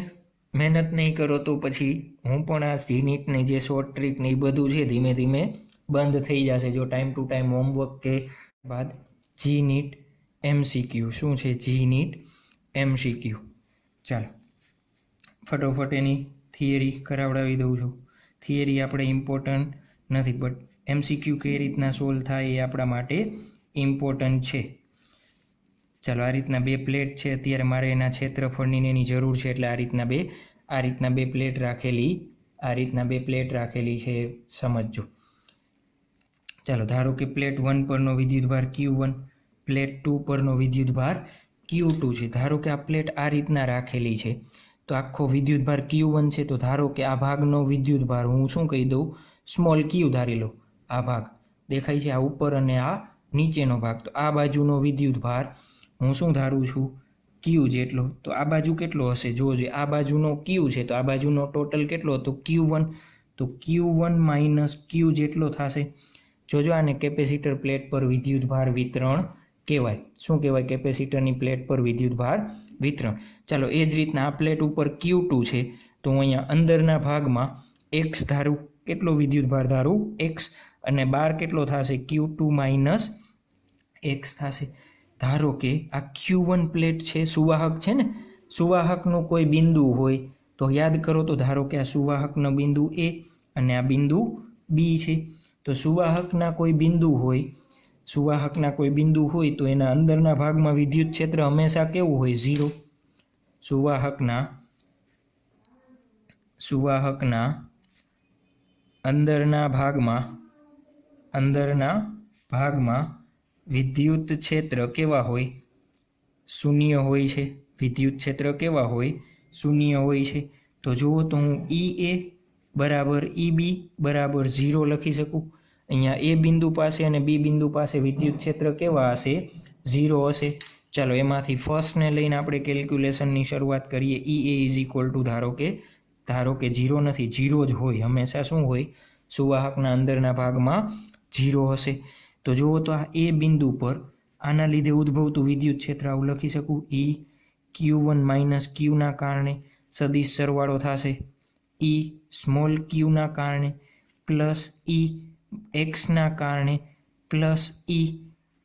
મહેનત નહીં કરો તો પછી હું પણ આ જી નીટની જે શોર્ટ ટ્રીક ને એ બધું છે ધીમે ધીમે બંધ થઈ જશે, જો ટાઈમ ટુ ટાઈમ હોમવર્ક કે બાદ। જી નીટ એમસીક્યુ શું છે? જી નીટ એમસીક્યુ। ચાલો ફટોફટ એની થિયરી કરાવડાવી દઉં છું। થિયરી આપણે ઇમ્પોર્ટન્ટ નથી, બટ એમસીક્યુ કઈ રીતના સોલ્વ થાય એ આપણા માટે ઇમ્પોર્ટન્ટ છે। ચાલો આ રીતના બે પ્લેટ છે, અત્યારે મારે એના ક્ષેત્રફળની એની જરૂર છે, એટલે આ રીતના બે પ્લેટ રાખેલી છે, સમજજો। ચાલો ધારો કે પ્લેટ 1 પરનો વિદ્યુતભાર Q1, પ્લેટ 2 પરનો વિદ્યુતભાર Q2 છે। ધારો કે આ પ્લેટ આ રીતના રાખેલી છે, તો આખો વિદ્યુતભાર Q1 છે, તો ધારો કે આ ભાગનો વિદ્યુતભાર હું શું કહી દઉં? સ્મોલ q ધારી લો। આ ભાગ દેખાય છે, આ ઉપર અને આ નીચેનો ભાગ, તો આ બાજુનો વિદ્યુતભાર હું શું ધારું છું? Q જેટલો। તો આ બાજુ કેટલો હશે? જોજો, આ બાજુનો Q છે તો આ બાજુનો ટોટલ કેટલો હતો? Q1, તો Q1 માઇનસ Q જેટલો થશે। જોજો આને કેપેસિટર પ્લેટ પર વિદ્યુતભાર વિતરણ કહેવાય। શું કહેવાય? કેપેસિટરની પ્લેટ પર વિદ્યુતભાર વિતરણ। ચાલો એ જ રીતના આ પ્લેટ ઉપર Q2 છે, તો હું અહીંયા અંદરના ભાગમાં x ધારું, કેટલો વિદ્યુતભાર ધારું? x, અને બાર કેટલો થશે? Q2 માઇનસ x થશે। ધારો કે આ Q1 પ્લેટ છે, સુવાહક છે ને, સુવાહકનું કોઈ બિંદુ હોય તો યાદ કરો, તો ધારો કે આ સુવાહકનો બિંદુ A અને આ બિંદુ B છે। તો સુવાહકના કોઈ બિંદુ હોય તો એના અંદરના ભાગમાં વિદ્યુત ક્ષેત્ર હંમેશા કેવું હોય? 0। સુવાહકના અંદરના ભાગમાં વિદ્યુત ક્ષેત્ર કેવા હોય? શૂન્ય હોય છે। વિદ્યુત ક્ષેત્ર કેવા હોય? શૂન્ય હોય છે। તો જુઓ તો હું EA બરાબર EB બરાબર 0 લખી શકું। અહીંયા એ બિંદુ પાસે અને બી બિંદુ પાસે વિદ્યુત ક્ષેત્ર કેવા હશે? 0 હશે। ચાલો એમાંથી ફર્સ્ટને લઈને આપણે કેલ્ક્યુલેશનની શરૂઆત કરીએ। EA ઇઝ ઇક્વલ ટુ ધારો કે 0 નથી, 0 જ હોય હંમેશા। શું હોય? સુવાહકના અંદરના ભાગમાં 0 હશે। તો જુઓ તો આ એ બિંદુ પર આના લીધે ઉદ્ભવતું વિદ્યુત ક્ષેત્ર આવું લખી શકું ઈ Q1 માઇનસ ક્યુના કારણે સદિશ સરવાળો થશે ઈ સ્મોલ ક્યુના કારણે પ્લસ ઈ એક્સના કારણે પ્લસ ઈ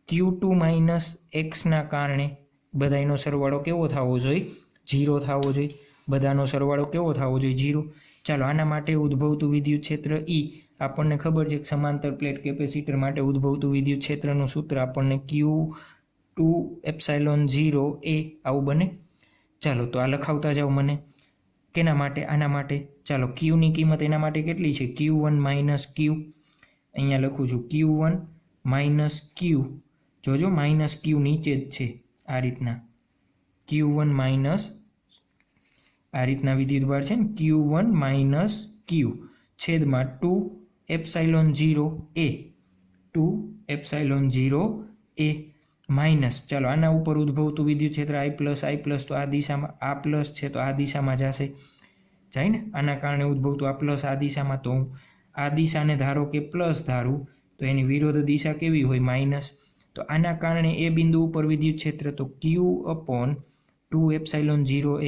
Q2 માઇનસ એક્સના કારણે બધાનો સરવાળો કેવો થવો જોઈએ 0 થવો જોઈએ બધાનો સરવાળો કેવો થવો જોઈએ 0 ચાલો આના માટે ઉદ્ભવતું વિદ્યુત ક્ષેત્ર ઈ આપણને ખબર છે કે સમાંતર પ્લેટ કેપેસિટર માટે ઉદ્ભવતું વિદ્યુત ક્ષેત્રનું સૂત્ર આપણને Q2 એપ્સાઇલોન 0 એ આવું બને ચાલો તો આ લખાવતા જાઓ મને કેના માટે આના માટે ચાલો Qની કિંમત એના માટે કેટલી છે Q1 માઇનસ Q અહીંયા લખું છું Q1 માઇનસ Q જોજો માઇનસ Q નીચે જ છે આ રીતના Q1 માઇનસ આ રીતના વિદ્યુતભાર છે ને Q1 માઇનસ Q છેદમાં 2 એપ્સાઇલોન 0 એ 2 એપ્સાઇલોન 0 એ માઇનસ ચાલો આના ઉપર ઉદ્ભવતું વિદ્યુત ક્ષેત્ર I પ્લસ તો આ દિશામાં આ પ્લસ છે તો આ દિશામાં જશે જાય ને આના કારણે ઉદ્ભવતું આ પ્લસ આ દિશામાં તો હું આ દિશાને ધારો કે પ્લસ ધારું તો એની વિરોધ દિશા કેવી હોય માઇનસ તો આના કારણે એ બિંદુ ઉપર વિદ્યુત ક્ષેત્ર તો Q/2 એપ્સાઇલોન 0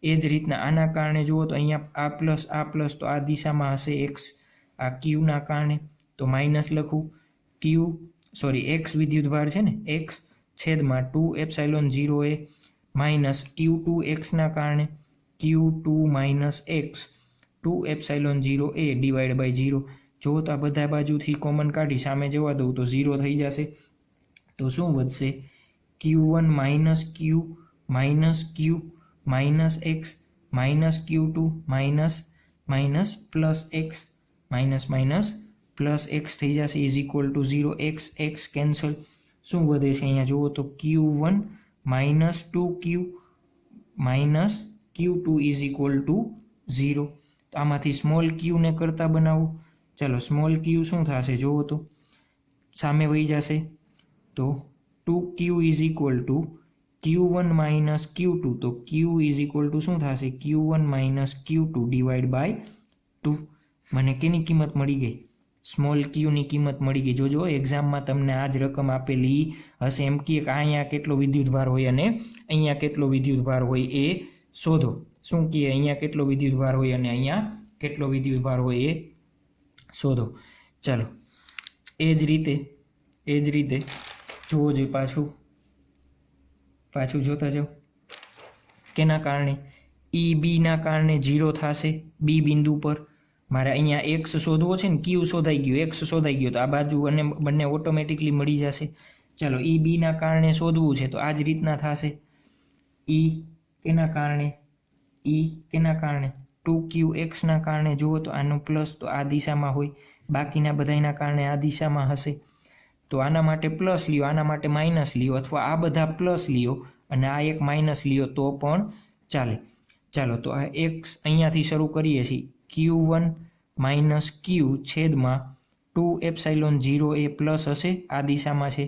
એ જ રીતના આના કારણે જુઓ તો અહીંયા આ પ્લસ તો આ દિશામાં હશે x આ Qના કારણે તો માઇનસ લખું x વિદ્યુતભાર છે ને x છેદમાં 2 એપ્સાઇલોન 0 એ માઇનસ Q2 xના કારણે Q2 માઇનસ x 2 એપ્સાઇલોન 0 એ ડિવાઈડ બાય 0 જો તો આ બધા બાજુથી કોમન કાઢી સામે જવા દઉં તો 0 થઈ જશે તો શું વધશે Q1 minus Q minus x minus Q2 minus plus x minus plus x થઈ જશે is equal two 0 x cancel શું વધે છે અહીંયા જુઓ તો Q1 minus 2Q minus Q2 is equal two 0 તો આમાંથી સ્મોલ q ને કરતા બનાવું ચલો સ્મોલ q શું થશે જુઓ તો સામે વહી જશે તો 2q is equal two q1 minus q2 તો q ઇઝ ઇક્વલ ટુ શું થશે q1 minus q2 divide by 2 મને કેની કિંમત મળી ગઈ સ્મોલ q ની કિંમત મળી ગઈ જોજો એક્ઝામમાં તમને આ જ રકમ આપેલી હશે એમ કે અહીંયા કેટલો વિદ્યુતભાર હોય અને અહીંયા કેટલો વિદ્યુતભાર હોય એ શોધો શું કહે અહીંયા કેટલો વિદ્યુતભાર હોય અને અહીંયા કેટલો વિદ્યુતભાર હોય એ શોધો ચાલો એ જ રીતે જુઓ જોઈએ પાછું જોતા જાઓ કેના કારણે EB ના કારણે 0 થશે B બિંદુ પર મારે અહીંયા x શોધવો છે ને q શોધાઈ ગયો x શોધાઈ ગયો તો આ બાજુ અને બંને ઓટોમેટિકલી મળી જશે ચાલો EB ના કારણે શોધવું છે તો આ જ રીતના થશે કેના કારણે 2qx ના કારણે જુઓ તો આનું પ્લસ તો આ દિશામાં હોય બાકીના બધાના કારણે આ દિશામાં હશે તો આના માટે પ્લસ લ્યો આના માટે માઇનસ લ્યો અથવા આ બધા પ્લસ લ્યો અને આ એક માઇનસ લ્યો તો પણ ચાલે ચાલો તો આ x અહીંયાથી શરૂ કરીએ છીએ q1 માઇનસ q છેદમાં 2 એપ્સાઇલોન 0 એ પ્લસ હશે આ દિશામાં છે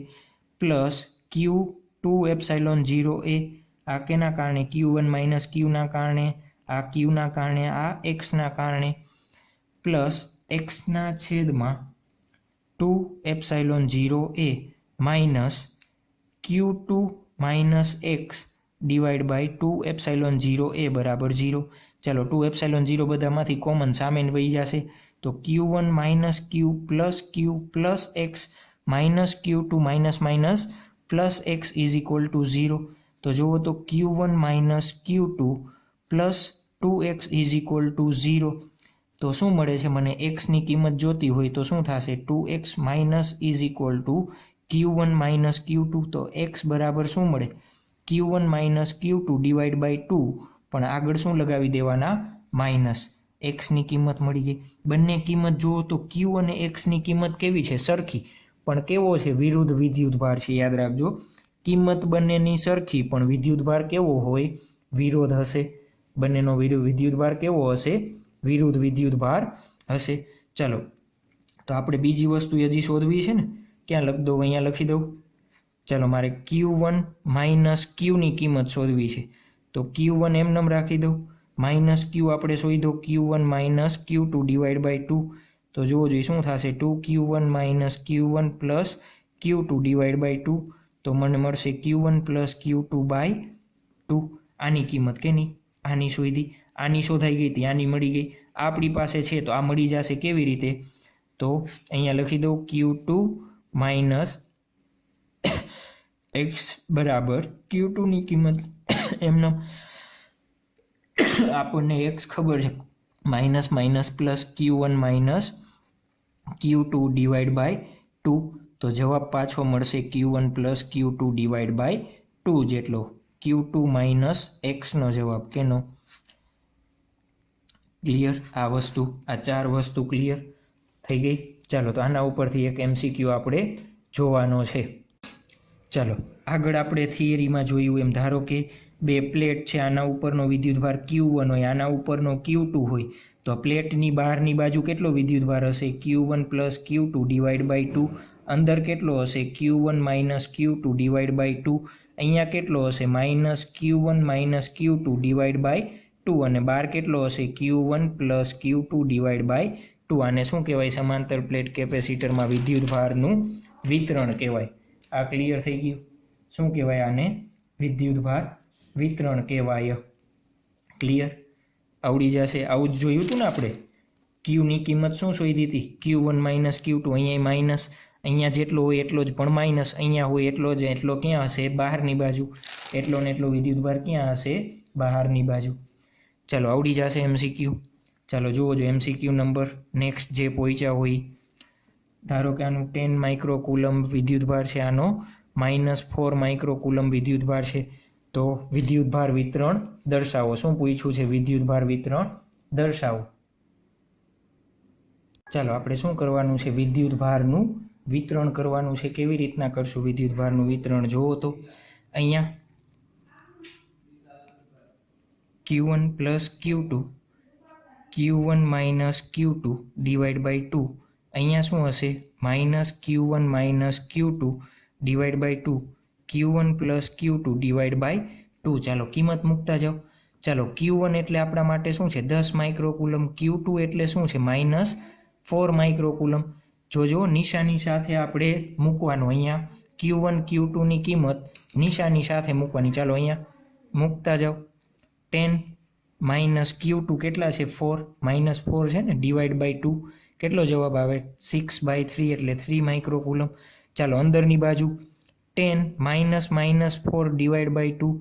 પ્લસ q2 એપ્સાઇલોન 0 એ આ કેના કારણે q1 માઇનસ qના કારણે આ qના કારણે આ xના કારણે પ્લસ xના છેદમાં 2 એપ્સાઇલોન 0 એ minus q2 minus x divide by 2 epsilon 0 એ બરાબર 0 ચાલો 2 એપ્સાઇલોન 0 બધામાંથી કોમન સામે વહી જશે તો q1 minus q plus x minus q2 minus plus x is equal two 0 તો જુઓ તો q1 minus q2 plus 2x is equal two 0 તો શું મળે છે મને x ની કિંમત જોતી હોય તો શું થશે 2x minus is equal two q1 minus q2 તો x બરાબર શું મળે q1 minus q2 divide by 2 પણ આગળ શું લગાવી દેવાના માઇનસ x ની કિંમત મળી ગઈ બંને કિંમત જુઓ તો q અને x ની કિંમત કેવી છે સરખી પણ કેવો છે વિરુદ્ધ વિદ્યુતભાર છે યાદ રાખજો કિંમત બંનેની સરખી પણ વિદ્યુતભાર કેવો હોય વિરોધ હશે બંનેનો વિદ્યુતભાર કેવો હશે વિરુદ્ધ વિદ્યુતભાર હશે ચાલો તો આપણે બીજી વસ્તુ હજી શોધવી છે ને ક્યાં લખ દઉં અહીંયા લખી દઉં ચાલો મારે q1 માઇનસ q ની કિંમત શોધવી છે તો q1 એમનેમ રાખી દઉં માઇનસ q આપણે શોધો q1 minus q2 divide by 2 તો જુઓ જોઈએ શું થશે 2q1 minus q1 plus q2 divide by 2 તો મને મળશે Q1 પ્લસ Q2/2. આની કિંમત કેની? આની શોધી, આની શોધાઈ ગઈ હતી, આની મળી ગઈ, આપણી પાસે છે તો આ મળી જશે. કેવી રીતે? તો અહીંયા લખી દઉં Q2 માઇનસ x બરાબર Q2ની કિંમત એમનો આપણને x ખબર છે, minus minus plus Q1 minus Q2 divide by 2. તો જવાબ પાછો મળશે Q1 plus Q2 divide by 2 જેટલો. Q2 માઇનસ એક્સનો જવાબ કેનો? ક્લિયર? આ વસ્તુ, આ 4 વસ્તુ ક્લિયર થઈ ગઈ. ચાલો, તો આના ઉપરથી એક MCQ આપણે જોવાનો છે. ચાલો આગળ આપણે થિયરીમાં જોયું એમ, ધારો કે બે પ્લેટ છે, આના ઉપરનો વિદ્યુતભાર Q1 હોય, આના ઉપરનો Q2 હોય, તો પ્લેટની બહારની બાજુ કેટલો વિદ્યુતભાર હશે? Q1 plus Q2 divide by 2. અંદર કેટલો હશે? Q1 minus Q2 divide by 2. અહીંયા કેટલો હશે? Minus Q1 minus Q2 divide by 2. અને બહાર કેટલો હશે? Q1 plus Q2 divide by 2. આને શું કહેવાય? સમાંતર પ્લેટ કેપેસિટરમાં વિદ્યુતભારનું વિતરણ કહેવાય. આ ક્લિયર થઈ ગયું? શું કહેવાય આને? વિદ્યુતભાર વિતરણ કહેવાય. ક્લિયર? આવડી જશે. આવું જ જોયું હતું ને આપણે. ક્યુની કિંમત શું શોધી હતી? Q1 minus Q2. અહીંયા માઇનસ, અહીંયા જેટલો હોય એટલો જ પણ માઇનસ, અહીંયા હોય એટલો જ. એટલો ક્યાં હશે? બહારની બાજુ. એટલો ને એટલો વિદ્યુતભાર ક્યાં હશે? બહારની બાજુ. ચાલો આવડી જશે MCQ. ચાલો જુઓ જો MCQ નંબર નેક્સ્ટ જે પહોંચ્યા હોય. ધારો કે આનું 10 માઇક્રોકુલમ વિદ્યુતભાર છે, આનો -4 માઇક્રોકુલમ વિદ્યુતભાર છે. તો વિદ્યુતભાર વિતરણ દર્શાવો. શું પૂછ્યું છે? વિદ્યુતભાર વિતરણ દર્શાવો. ચાલો આપણે શું કરવાનું છે? વિદ્યુતભારનું વિતરણ કરવાનું છે. કેવી રીતના કરશું વિદ્યુતભારનું વિતરણ? જુઓ તો અહીંયા Q1 plus Q2, Q1 minus Q2 divide by 2. અહીંયા શું હશે? Minus Q1 minus Q2 divide by 2. Q1 plus Q2 divide by 2. ચાલો કિંમત મૂકતા જાઓ. ચાલો Q1 એટલે આપણા માટે શું છે? 10 માઇક્રોકુલમ. Q2 એટલે શું છે? -4 માઇક્રોકુલમ. જોજો નિશાની સાથે આપણે મૂકવાનું. અહીંયા Q1 Q2ની કિંમત નિશાની સાથે મૂકવાની. ચાલો અહીંયા મૂકતા જાઓ. 10 માઇનસ Q2 કેટલા છે? 4. -4 છે ને, ડિવાઈડ બાય 2. કેટલો જવાબ આવે? 6/3 એટલે 3 માઇક્રોકુલમ. ચાલો અંદરની બાજુ 10 માઇનસ -4 ડિવાઈડ બાય 2.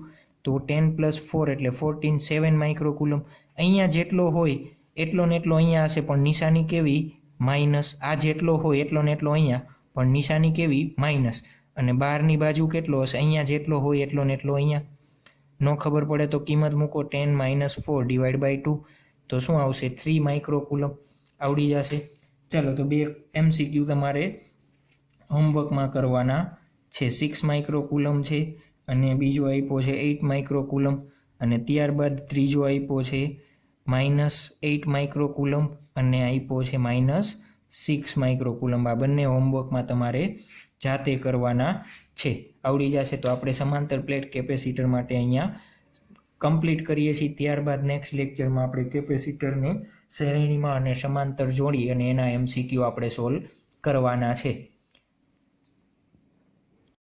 તો 10 પ્લસ 4 એટલે 14, 7 માઇક્રોકુલમ. અહીંયા જેટલો હોય એટલો ને એટલો અહીંયા હશે, પણ નિશાની કેવી? માઇનસ. આ જેટલો હોય એટલો ને એટલો અહીંયા, પણ નિશાની કેવી? માઇનસ. અને બહારની બાજુ કેટલો હશે? અહીંયા જેટલો હોય એટલો ને એટલો અહીંયા. ન ખબર પડે તો કિંમત મૂકો. 10 - 4 ડિવાઈડ બાય 2. તો શું આવશે? 3 માઇક્રોકુલમ. આવડી જશે. ચાલો તો બે MCQ તમારે હોમવર્કમાં કરવાના છે. 6 માઇક્રોકુલમ છે અને બીજો આપ્યો છે 8 માઇક્રોકુલમ, અને ત્યારબાદ ત્રીજો આપ્યો છે -8 માઇક્રોકુલમ અને આપ્યો છે -6 માઇક્રોકુલમ. આ બંને હોમવર્કમાં તમારે જાતે કરવાના છે. આવડી જશે. તો આપણે સમાંતર પ્લેટ કેપેસિટર માટે અહીંયા કમ્પ્લીટ કરીએ છીએ. ત્યારબાદ નેક્સ્ટ લેક્ચરમાં આપણે કેપેસિટરને શ્રેણીમાં અને સમાંતર જોડી અને એના MCQ આપણે સોલ્વ કરવાના છે.